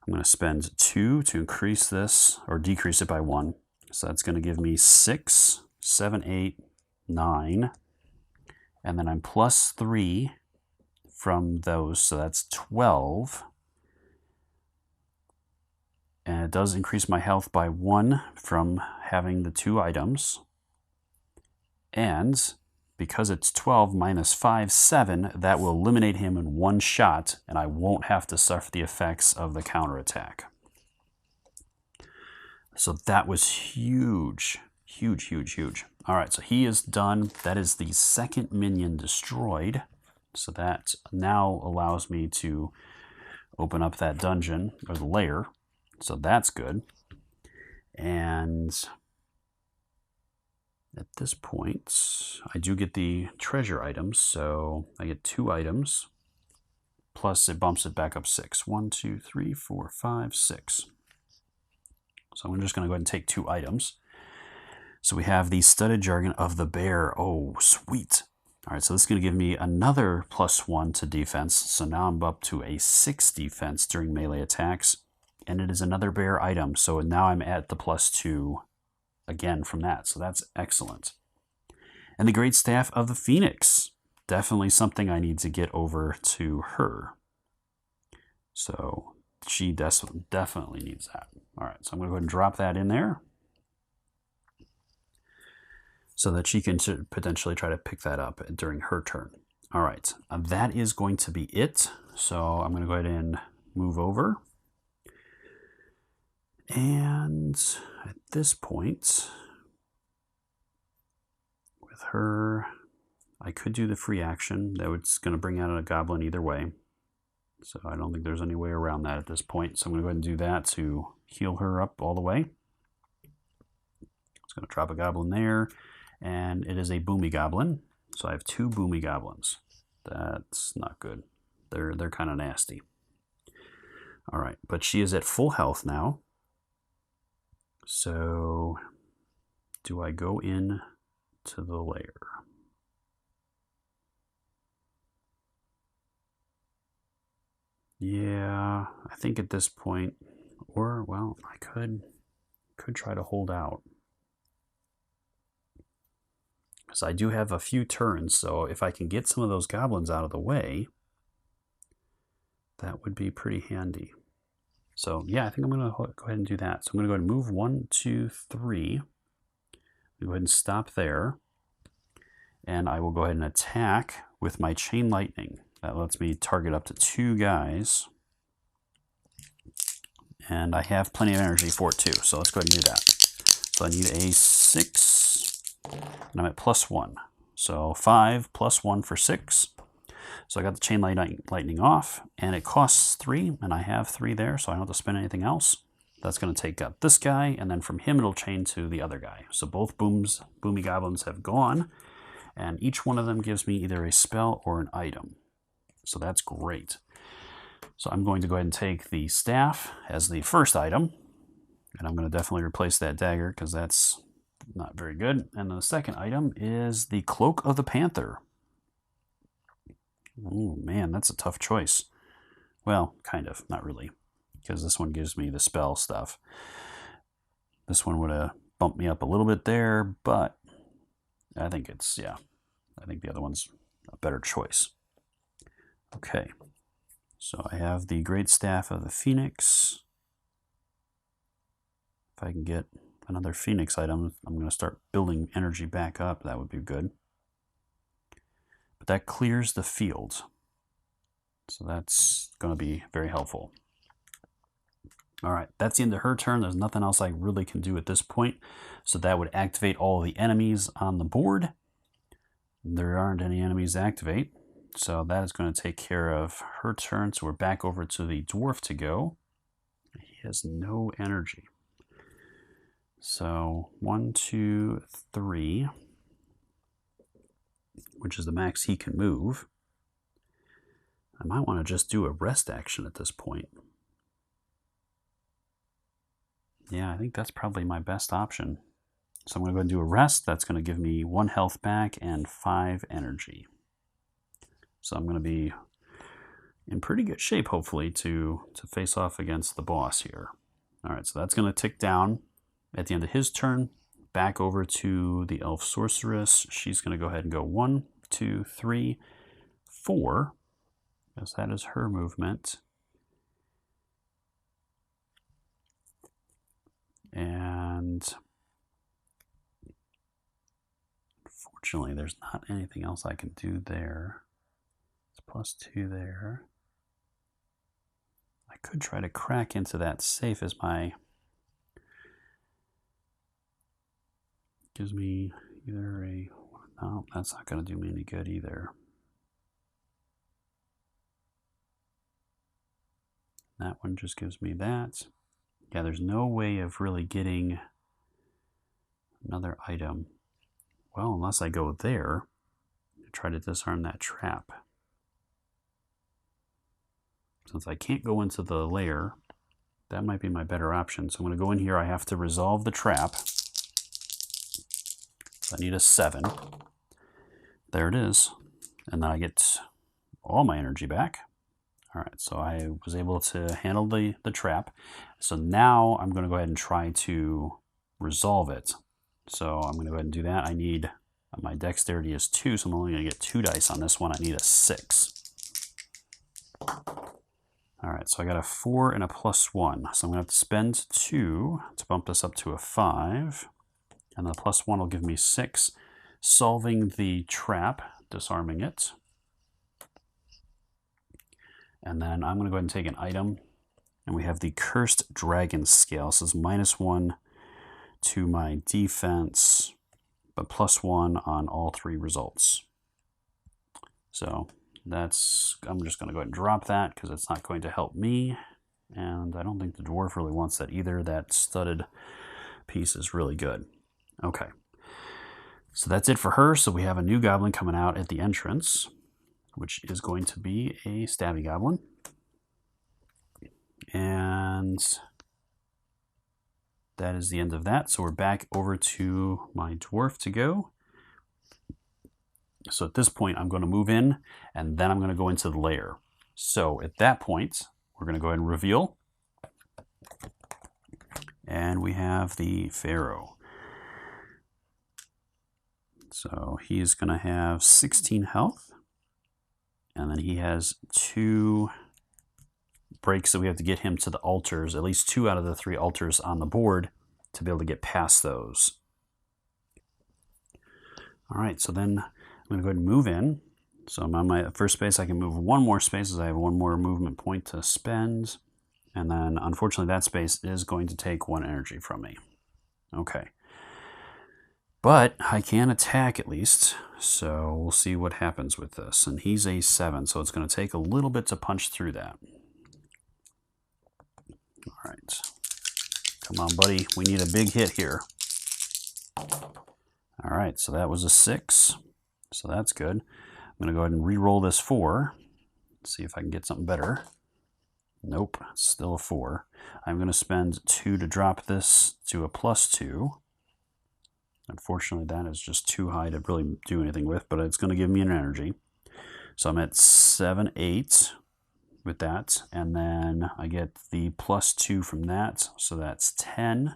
I'm going to spend 2 to increase this, or decrease it by 1. So that's going to give me 6, 7, 8, 9. And then I'm plus 3 from those, so that's 12. And it does increase my health by 1 from having the 2 items. And because it's 12 minus 5, 7, that will eliminate him in 1 shot, and I won't have to suffer the effects of the counterattack. So that was huge. Huge, huge, huge. All right, so he is done. That is the second minion destroyed. So that now allows me to open up that dungeon, or the lair. So that's good. And at this point, I do get the treasure items. So I get 2 items, plus it bumps it back up 6. 1, 2, 3, 4, 5, 6. So I'm just going to go ahead and take 2 items. So we have the studded jargon of the bear. Oh, sweet. All right, so this is going to give me another plus 1 to defense. So now I'm up to a 6 defense during melee attacks. And it is another bear item. So now I'm at the plus 2 again from that. So that's excellent. And the great staff of the Phoenix. Definitely something I need to get over to her. So she definitely needs that. All right, so I'm going to go ahead and drop that in there, so that she can potentially try to pick that up during her turn. All right, that is going to be it. So I'm going to go ahead and move over. And at this point, with her, I could do the free action. That was going to bring out a goblin either way. So I don't think there's any way around that at this point. So I'm going to go ahead and do that to heal her up all the way. It's going to drop a goblin there. And it is a boomy goblin. So I have 2 boomy goblins. That's not good. They're kind of nasty. All right, but she is at full health now. So do I go in to the lair? Yeah, I think at this point, or well, I could try to hold out. So I do have a few turns, so if I can get some of those goblins out of the way, that would be pretty handy. So yeah, I think I'm going to go ahead and do that. So I'm going to go ahead and move 1, 2, 3. Go ahead and stop there. And I will go ahead and attack with my chain lightning. That lets me target up to 2 guys. And I have plenty of energy for it too, so let's go ahead and do that. So I need a 6, and I'm at plus 1. So 5 plus 1 for 6. So I got the chain lightning off, and it costs 3, and I have 3 there, so I don't have to spend anything else. That's going to take out this guy, and then from him it'll chain to the other guy. So both boomy goblins have gone, and each one of them gives me either a spell or an item. So that's great. So I'm going to go ahead and take the staff as the first item, and I'm going to definitely replace that dagger because that's not very good. And then the second item is the Cloak of the Panther. Oh man, that's a tough choice. Well, kind of, not really, because this one gives me the spell stuff. This one would have bumped me up a little bit there, but I think it's, yeah, I think the other one's a better choice. Okay, so I have the Great Staff of the Phoenix. If I can get another Phoenix item, I'm going to start building energy back up. That would be good. But that clears the field. So that's going to be very helpful. All right, that's the end of her turn. There's nothing else I really can do at this point. So that would activate all the enemies on the board. There aren't any enemies to activate. So that is going to take care of her turn. So we're back over to the dwarf to go. He has no energy. So 1, 2, 3, which is the max he can move. I might want to just do a rest action at this point. Yeah, I think that's probably my best option. So I'm going to go ahead and do a rest. That's going to give me 1 health back and 5 energy. So I'm going to be in pretty good shape, hopefully, to face off against the boss here. All right, so that's going to tick down at the end of his turn. Back over to the elf sorceress. She's going to go ahead and go 1, 2, 3, 4. Because that is her movement. And unfortunately, there's not anything else I can do there. It's +2 there. I could try to crack into that safe as my... Gives me either a... No, that's not going to do me any good either. That one just gives me that. Yeah, there's no way of really getting another item. Well, unless I go there and try to disarm that trap. Since I can't go into the lair, that might be my better option. So I'm going to go in here. I have to resolve the trap. So I need a 7. There it is. And then I get all my energy back. All right, so I was able to handle the trap. So now I'm going to go ahead and try to resolve it. So I'm going to go ahead and do that. I need, my dexterity is 2, so I'm only going to get 2 dice on this one. I need a 6. All right, so I got a 4 and a +1. So I'm going to have to spend 2 to bump this up to a 5. And the +1 will give me 6. Solving the trap, disarming it. And then I'm going to go ahead and take an item. And we have the Cursed Dragon Scale. This is -1 to my defense, but +1 on all 3 results. So that's, I'm just going to go ahead and drop that because it's not going to help me. And I don't think the dwarf really wants that either. That studded piece is really good. Okay. So that's it for her. So we have a new goblin coming out at the entrance, which is going to be a stabby goblin. And that is the end of that. So we're back over to my dwarf to go. So at this point, I'm going to move in, and then I'm going to go into the lair. So at that point, we're going to go ahead and reveal. And we have the Pharaoh. So he's going to have 16 health. And then he has 2 breaks that we have to get him to the altars, at least 2 out of the 3 altars on the board to be able to get past those. All right, so then I'm going to go ahead and move in. So I'm on my first space. I can move 1 more space as I have 1 more movement point to spend. And then unfortunately that space is going to take 1 energy from me. Okay. But I can attack at least, so we'll see what happens with this. And he's a 7, so it's going to take a little bit to punch through that. All right. Come on, buddy. We need a big hit here. All right, so that was a 6. So that's good. I'm going to go ahead and re-roll this 4. See if I can get something better. Nope, still a 4. I'm going to spend 2 to drop this to a +2. Unfortunately, that is just too high to really do anything with, but it's going to give me an energy. So I'm at 7, 8 with that, and then I get the +2 from that, so that's 10.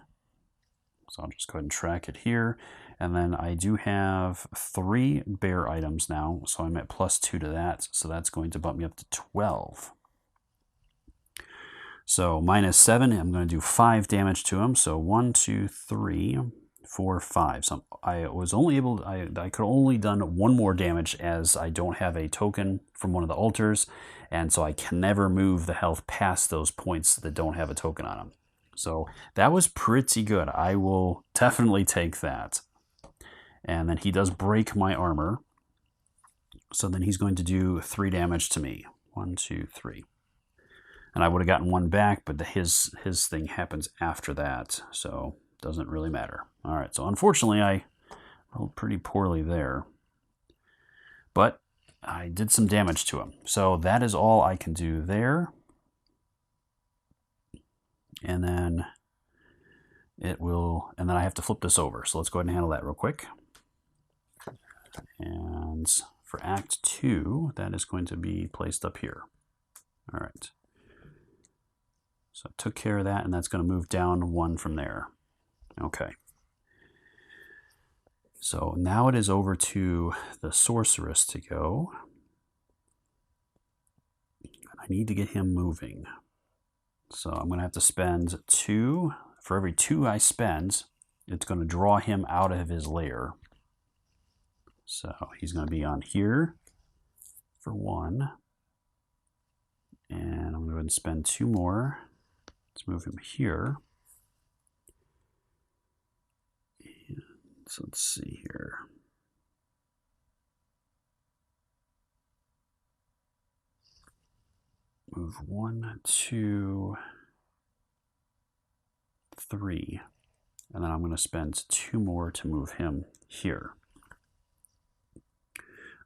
So I'll just go ahead and track it here. And then I do have 3 bear items now, so I'm at +2 to that. So that's going to bump me up to 12. So -7, I'm going to do 5 damage to him. So 1, 2, 3, 4, 5. So I was only able, I could only done 1 more damage as I don't have a token from one of the altars. And so I can never move the health past those points that don't have a token on them. So that was pretty good. I will definitely take that. And then he does break my armor. So then he's going to do 3 damage to me. 1, 2, 3. And I would have gotten 1 back, but his thing happens after that. So it doesn't really matter. All right, so unfortunately I rolled pretty poorly there. But I did some damage to him. So that is all I can do there. And then and then I have to flip this over. So let's go ahead and handle that real quick. And for Act 2, that is going to be placed up here. All right. So I took care of that, and that's going to move down 1 from there. Okay. So now it is over to the Sorceress to go. I need to get him moving. So I'm going to have to spend 2. For every 2 I spend, it's going to draw him out of his lair. So he's going to be on here for 1. And I'm going to go ahead and spend 2 more. Let's move him here. And so let's see here. Move 1, 2, 3. And then I'm going to spend 2 more to move him here.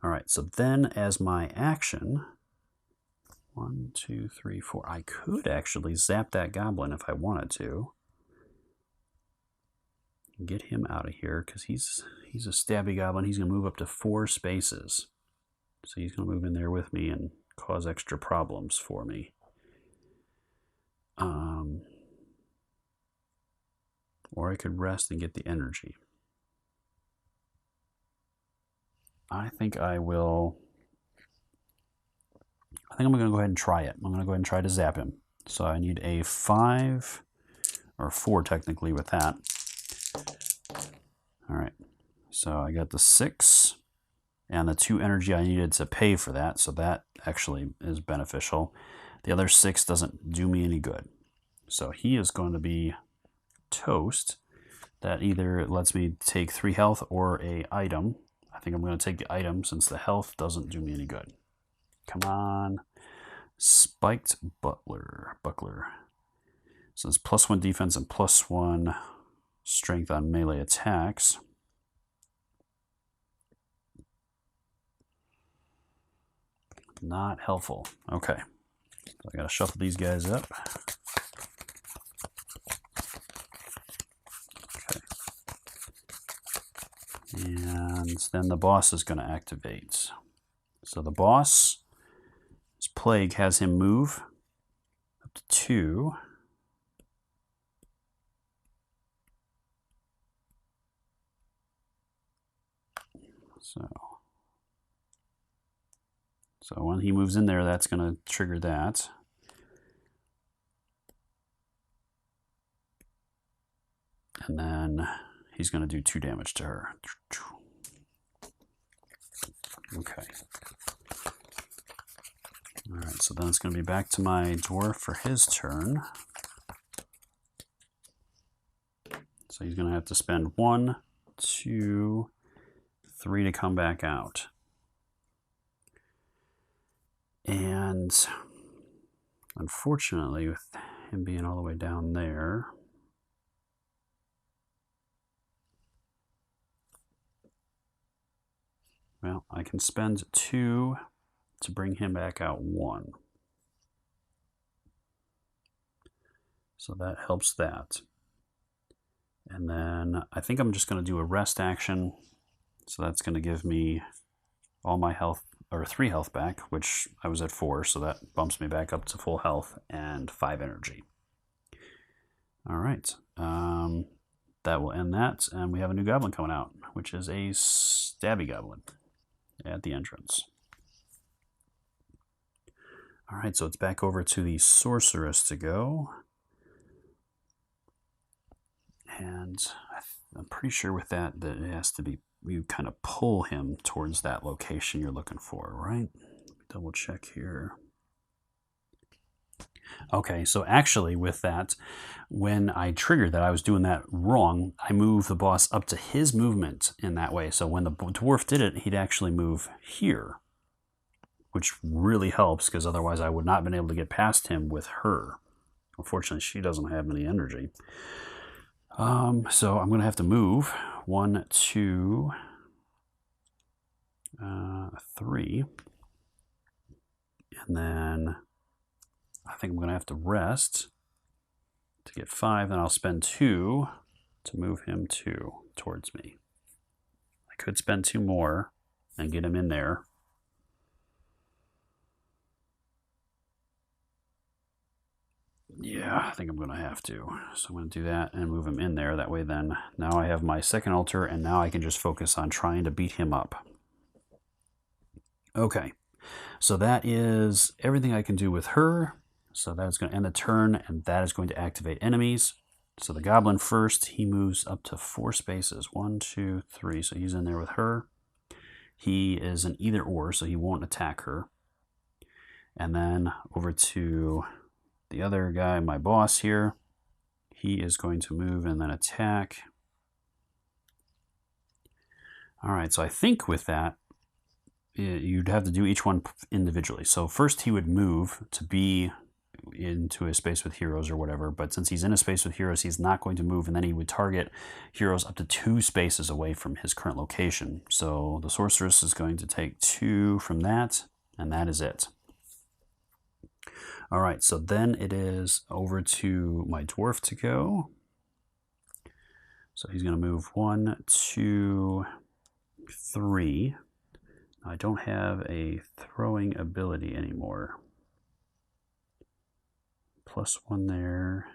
All right, so then as my action, 1, 2, 3, 4. I could actually zap that goblin if I wanted to. Get him out of here because he's a stabby goblin. He's going to move up to 4 spaces. So he's going to move in there with me and cause extra problems for me. Or I could rest and get the energy. I think I'm going to go ahead and try it. I'm going to go ahead and try to zap him. So I need a 5 or 4 technically with that. All right. So I got the 6 and the 2 energy I needed to pay for that. So that actually is beneficial. The other 6 doesn't do me any good. So he is going to be toast. That either lets me take 3 health or a item. I think I'm going to take the item since the health doesn't do me any good. Come on. Spiked buckler. So it's +1 defense and +1 strength on melee attacks. Not helpful. Okay. So I got to shuffle these guys up. Okay. And then the boss is going to activate. So the boss, his plague has him move up to 2. So when he moves in there, that's going to trigger that. And then he's going to do 2 damage to her. Okay. All right, so then it's going to be back to my dwarf for his turn. So he's going to have to spend 1, 2, 3 to come back out. And unfortunately, with him being all the way down there, well, I can spend 2 to bring him back out 1. So that helps that. And then I think I'm just going to do a rest action. So that's going to give me all my health, or 3 health back, which I was at 4, so that bumps me back up to full health and 5 energy. All right. that will end that, and we have a new goblin coming out, which is a stabby goblin at the entrance. All right, so it's back over to the sorceress to go. And I'm pretty sure with that it has to be, you kind of pull him towards that location you're looking for, right? Double check here. Okay, so actually with that, when I triggered that I was doing that wrong, I moved the boss up to his movement in that way. So when the dwarf did it, he'd actually move here, which really helps because otherwise I would not have been able to get past him with her. Unfortunately, she doesn't have any energy. So I'm going to have to move 1, 2, 3, and then I think I'm going to have to rest to get 5, and I'll spend 2 to move him 2 towards me. I could spend 2 more and get him in there. Yeah, I think I'm going to have to. So I'm going to do that and move him in there. That way then, now I have my second altar, and now I can just focus on trying to beat him up. Okay, so that is everything I can do with her. So that's going to end the turn, and that is going to activate enemies. So the goblin first, he moves up to 4 spaces. 1, 2, 3. So he's in there with her. He is an either or, so he won't attack her. And then over to the other guy, my boss here. He is going to move and then attack. All right, so I think with that, you'd have to do each one individually. So first he would move to be into a space with heroes or whatever, but since he's in a space with heroes, he's not going to move, and then he would target heroes up to 2 spaces away from his current location. So the sorceress is going to take 2 from that, and that is it. All right, so then it is over to my dwarf to go. So he's going to move 1, 2, 3. I don't have a throwing ability anymore. +1 there,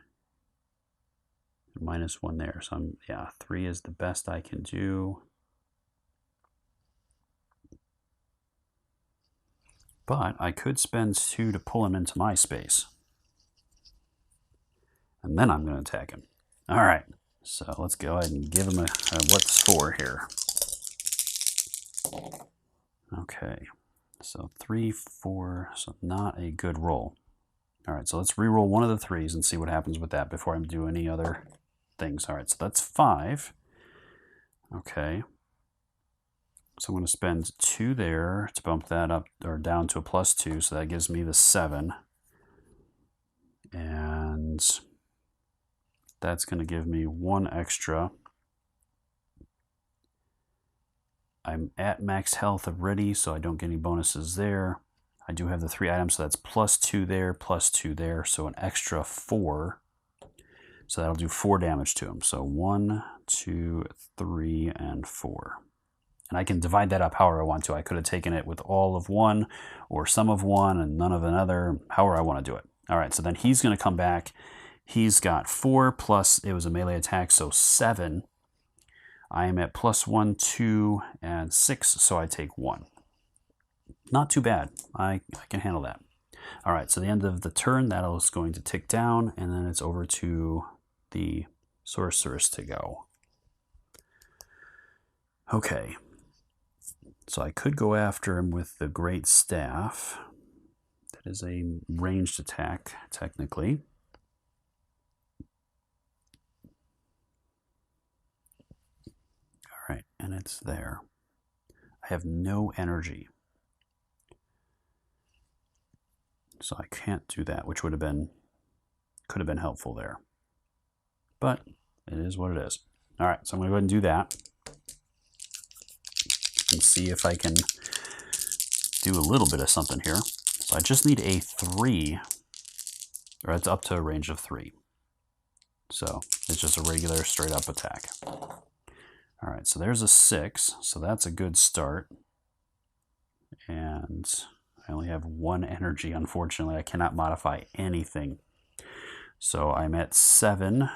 -1 there. So yeah, 3 is the best I can do. But I could spend 2 to pull him into my space. And then I'm going to attack him. All right, so let's go ahead and give him a what's for here. Okay, so 3, 4, so not a good roll. All right, so let's re-roll one of the 3s and see what happens with that before I do any other things. All right, so that's 5. Okay. So I'm going to spend 2 there to bump that up or down to a +2, so that gives me the 7. And that's going to give me 1 extra. I'm at max health already, so I don't get any bonuses there. I do have the 3 items, so that's +2 there, +2 there, so an extra 4. So that'll do 4 damage to him. So 1, 2, 3, and 4. And I can divide that up however I want to. I could have taken it with all of one or some of one and none of another, however I want to do it. All right, so then he's going to come back. He's got 4 plus, it was a melee attack, so 7. I am at +1, 2, and 6, so I take 1. Not too bad. I can handle that. All right, so the end of the turn, that is going to tick down, and then it's over to the sorceress to go. Okay. So I could go after him with the great staff. That is a ranged attack, technically. All right, and it's there. I have no energy. So I can't do that, which could have been helpful there. But it is what it is. All right, so I'm going to go ahead and do that. And see if I can do a little bit of something here. So I just need a 3, or it's up to a range of 3. So it's just a regular straight up attack. All right, so there's a 6, so that's a good start. And I only have 1 energy, unfortunately. I cannot modify anything. So I'm at 7.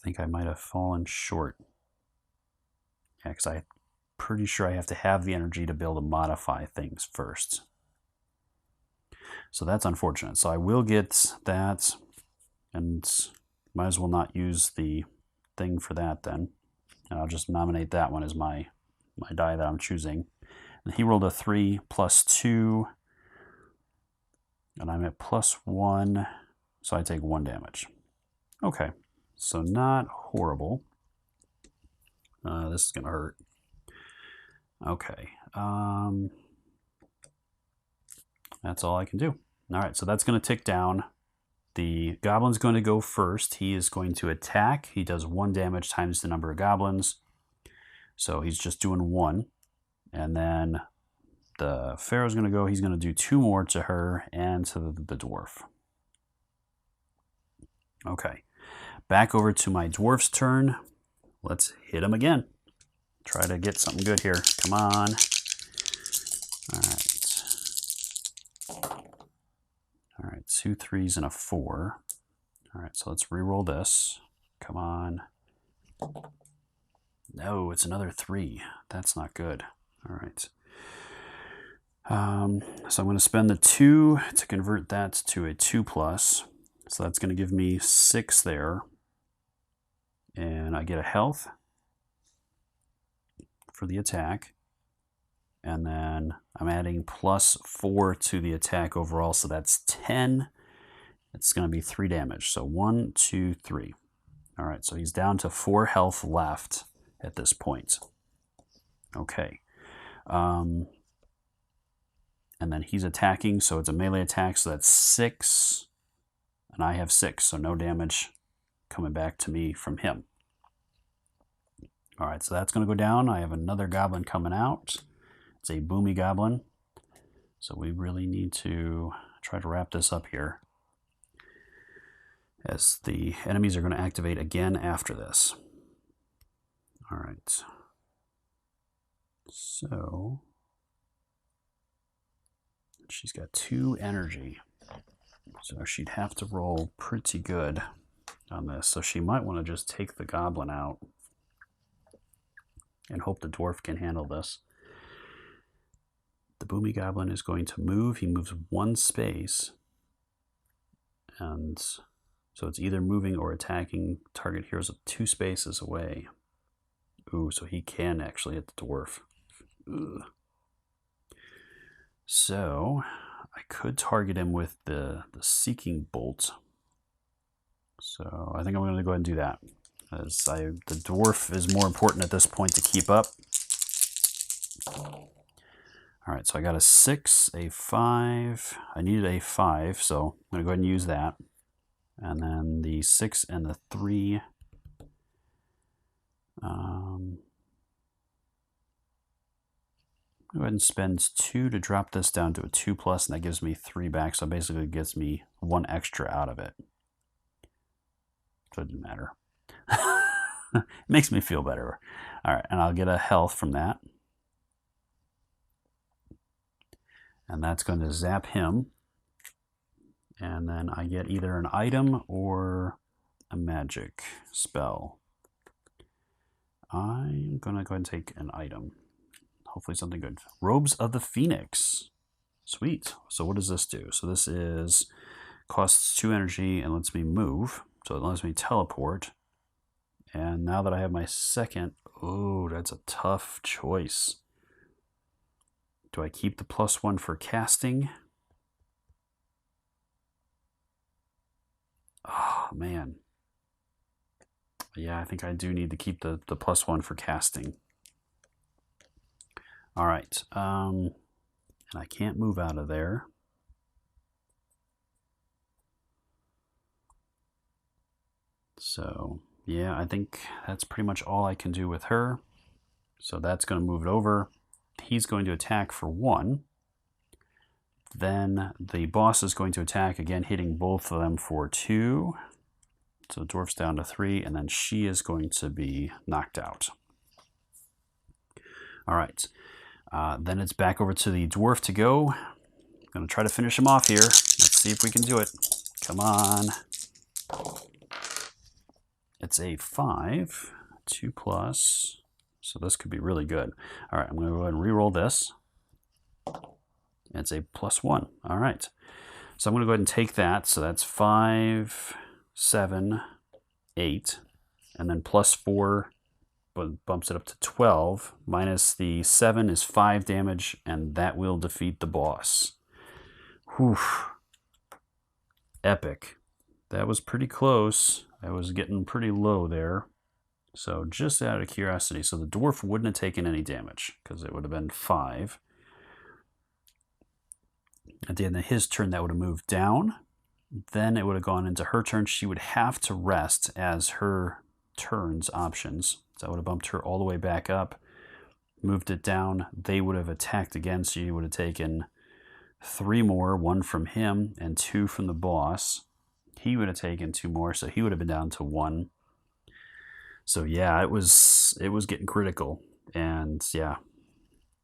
think I might have fallen short. Yeah, because I'm pretty sure I have to have the energy to be able to modify things first. So that's unfortunate. So I will get that, and might as well not use the thing for that then. And I'll just nominate that one as my die that I'm choosing. And he rolled a 3 plus 2, and I'm at +1, so I take 1 damage. Okay, so not horrible. This is going to hurt. Okay, that's all I can do. All right, so that's going to tick down. The goblin's going to go first. He is going to attack. He does 1 damage times the number of goblins. So he's just doing 1. And then the pharaoh's going to go. He's going to do 2 more to her and to the dwarf. Okay, back over to my dwarf's turn. Let's hit him again. Try to get something good here. Come on. All right. All right, 2 3s and a 4. All right, so let's re-roll this. Come on. No, it's another 3. That's not good. All right. So I'm going to spend the 2 to convert that to a 2+. So that's going to give me 6 there. And I get a health for the attack. And then I'm adding +4 to the attack overall, so that's 10. It's going to be 3 damage. So 1, 2, 3. All right, so he's down to 4 health left at this point. Okay. And then he's attacking, so it's a melee attack, so that's 6. And I have 6, so no damage coming back to me from him. All right, so that's going to go down. I have another goblin coming out. It's a boomy goblin. So we really need to try to wrap this up here, as the enemies are going to activate again after this. All right. So she's got 2 energy. So she'd have to roll pretty good on this. So she might want to just take the goblin out and hope the dwarf can handle this. The boomy goblin is going to move. He moves 1 space. And so it's either moving or attacking target heroes 2 spaces away. Ooh, so he can actually hit the dwarf. Ugh. So I could target him with the Seeking Bolt. So I think I'm going to go ahead and do that, as the dwarf is more important at this point to keep up. All right, so I got a 6, a 5. I needed a 5, so I'm going to go ahead and use that. And then the 6 and the 3. Go ahead and spend 2 to drop this down to a 2+, and that gives me 3 back, so basically it gets me 1 extra out of it. Doesn't matter. It makes me feel better. All right, and I'll get a health from that. And that's going to zap him. And then I get either an item or a magic spell. I'm going to go ahead and take an item. Hopefully something good. Robes of the Phoenix. Sweet. So what does this do? So this is costs 2 energy and lets me move. So it lets me teleport. And now that I have my second, oh, that's a tough choice. Do I keep the +1 for casting? Oh, man. Yeah, I think I do need to keep the +1 for casting. All right. And I can't move out of there. So, yeah, I think that's pretty much all I can do with her. So that's going to move it over. He's going to attack for 1. Then the boss is going to attack again, hitting both of them for 2. So dwarf's down to 3, and then she is going to be knocked out. All right. Then it's back over to the dwarf to go. I'm going to try to finish him off here. Let's see if we can do it. Come on. It's a 5, 2 plus, so this could be really good. All right, I'm going to go ahead and re-roll this. It's a +1. All right, so I'm going to go ahead and take that. So that's 5, 7, 8, and then +4 bumps it up to 12. Minus the 7 is 5 damage, and that will defeat the boss. Whew. Epic. That was pretty close. I was getting pretty low there. So just out of curiosity, so the dwarf wouldn't have taken any damage because it would have been 5. At the end of his turn, that would have moved down. Then it would have gone into her turn. She would have to rest as her turns options. So I would have bumped her all the way back up, moved it down. They would have attacked again, so you would have taken 3 more, 1 from him and 2 from the boss. He would have taken 2 more, so he would have been down to 1. So yeah, it was getting critical, and yeah,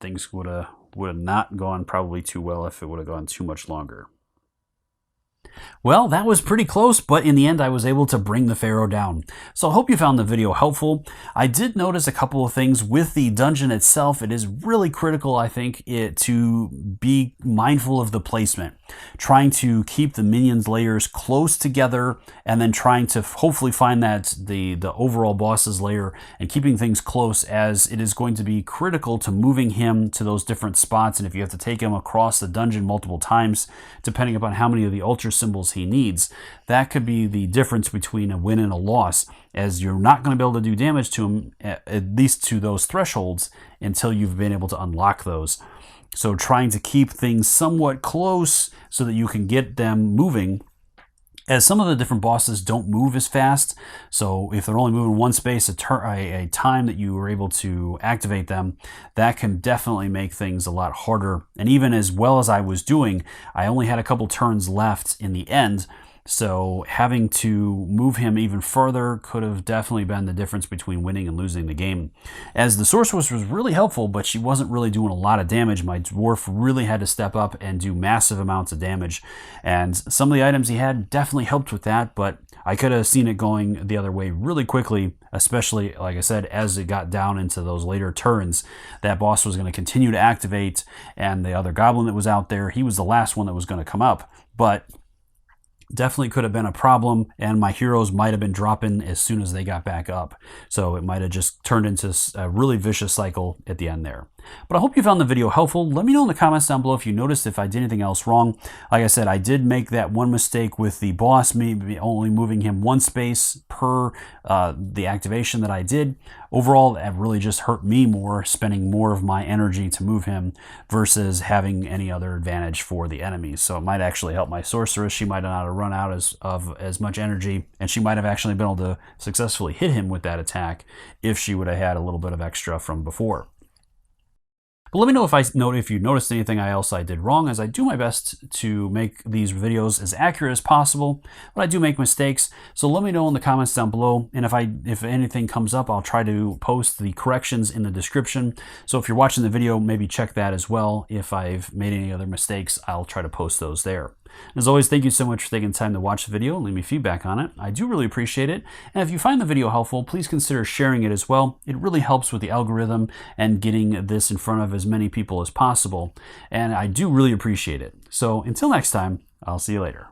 things would have not gone probably too well if it would have gone too much longer. Well, that was pretty close, but in the end I was able to bring the Pharaoh down. So I hope you found the video helpful. I did notice a couple of things with the dungeon itself. It is really critical, I think, to be mindful of the placement. Trying to keep the minions' layers close together, and then trying to hopefully find that the overall boss's lair, and keeping things close, as it is going to be critical to moving him to those different spots. And if you have to take him across the dungeon multiple times, depending upon how many of the ultra symbols he needs, that could be the difference between a win and a loss, as you're not going to be able to do damage to him, at least to those thresholds, until you've been able to unlock those. So trying to keep things somewhat close so that you can get them moving, as some of the different bosses don't move as fast. So if they're only moving one space a time that you were able to activate them, that can definitely make things a lot harder. And even as well as I was doing, I only had a couple turns left in the end. So having to move him even further could have definitely been the difference between winning and losing the game. As the Sorceress was really helpful, but she wasn't really doing a lot of damage. My dwarf really had to step up and do massive amounts of damage. And some of the items he had definitely helped with that, but I could have seen it going the other way really quickly, especially, like I said, as it got down into those later turns. That boss was going to continue to activate, and the other goblin that was out there, he was the last one that was going to come up. But definitely could have been a problem, and my heroes might have been dropping as soon as they got back up. So it might have just turned into a really vicious cycle at the end there. But I hope you found the video helpful. Let me know in the comments down below if you noticed if I did anything else wrong. Like I said, I did make that one mistake with the boss, maybe only moving him 1 space per the activation that I did. Overall, that really just hurt me more, spending more of my energy to move him versus having any other advantage for the enemies. So it might actually help my Sorceress. She might not have run out of as much energy, and she might have actually been able to successfully hit him with that attack if she would have had a little bit of extra from before. But let me know if you noticed anything else I did wrong, as I do my best to make these videos as accurate as possible, but I do make mistakes. So let me know in the comments down below, and if anything comes up, I'll try to post the corrections in the description. So if you're watching the video, maybe check that as well. If I've made any other mistakes, I'll try to post those there. As always, thank you so much for taking the time to watch the video and leave me feedback on it. I do really appreciate it. And if you find the video helpful, please consider sharing it as well. It really helps with the algorithm and getting this in front of as many people as possible. And I do really appreciate it. So until next time, I'll see you later.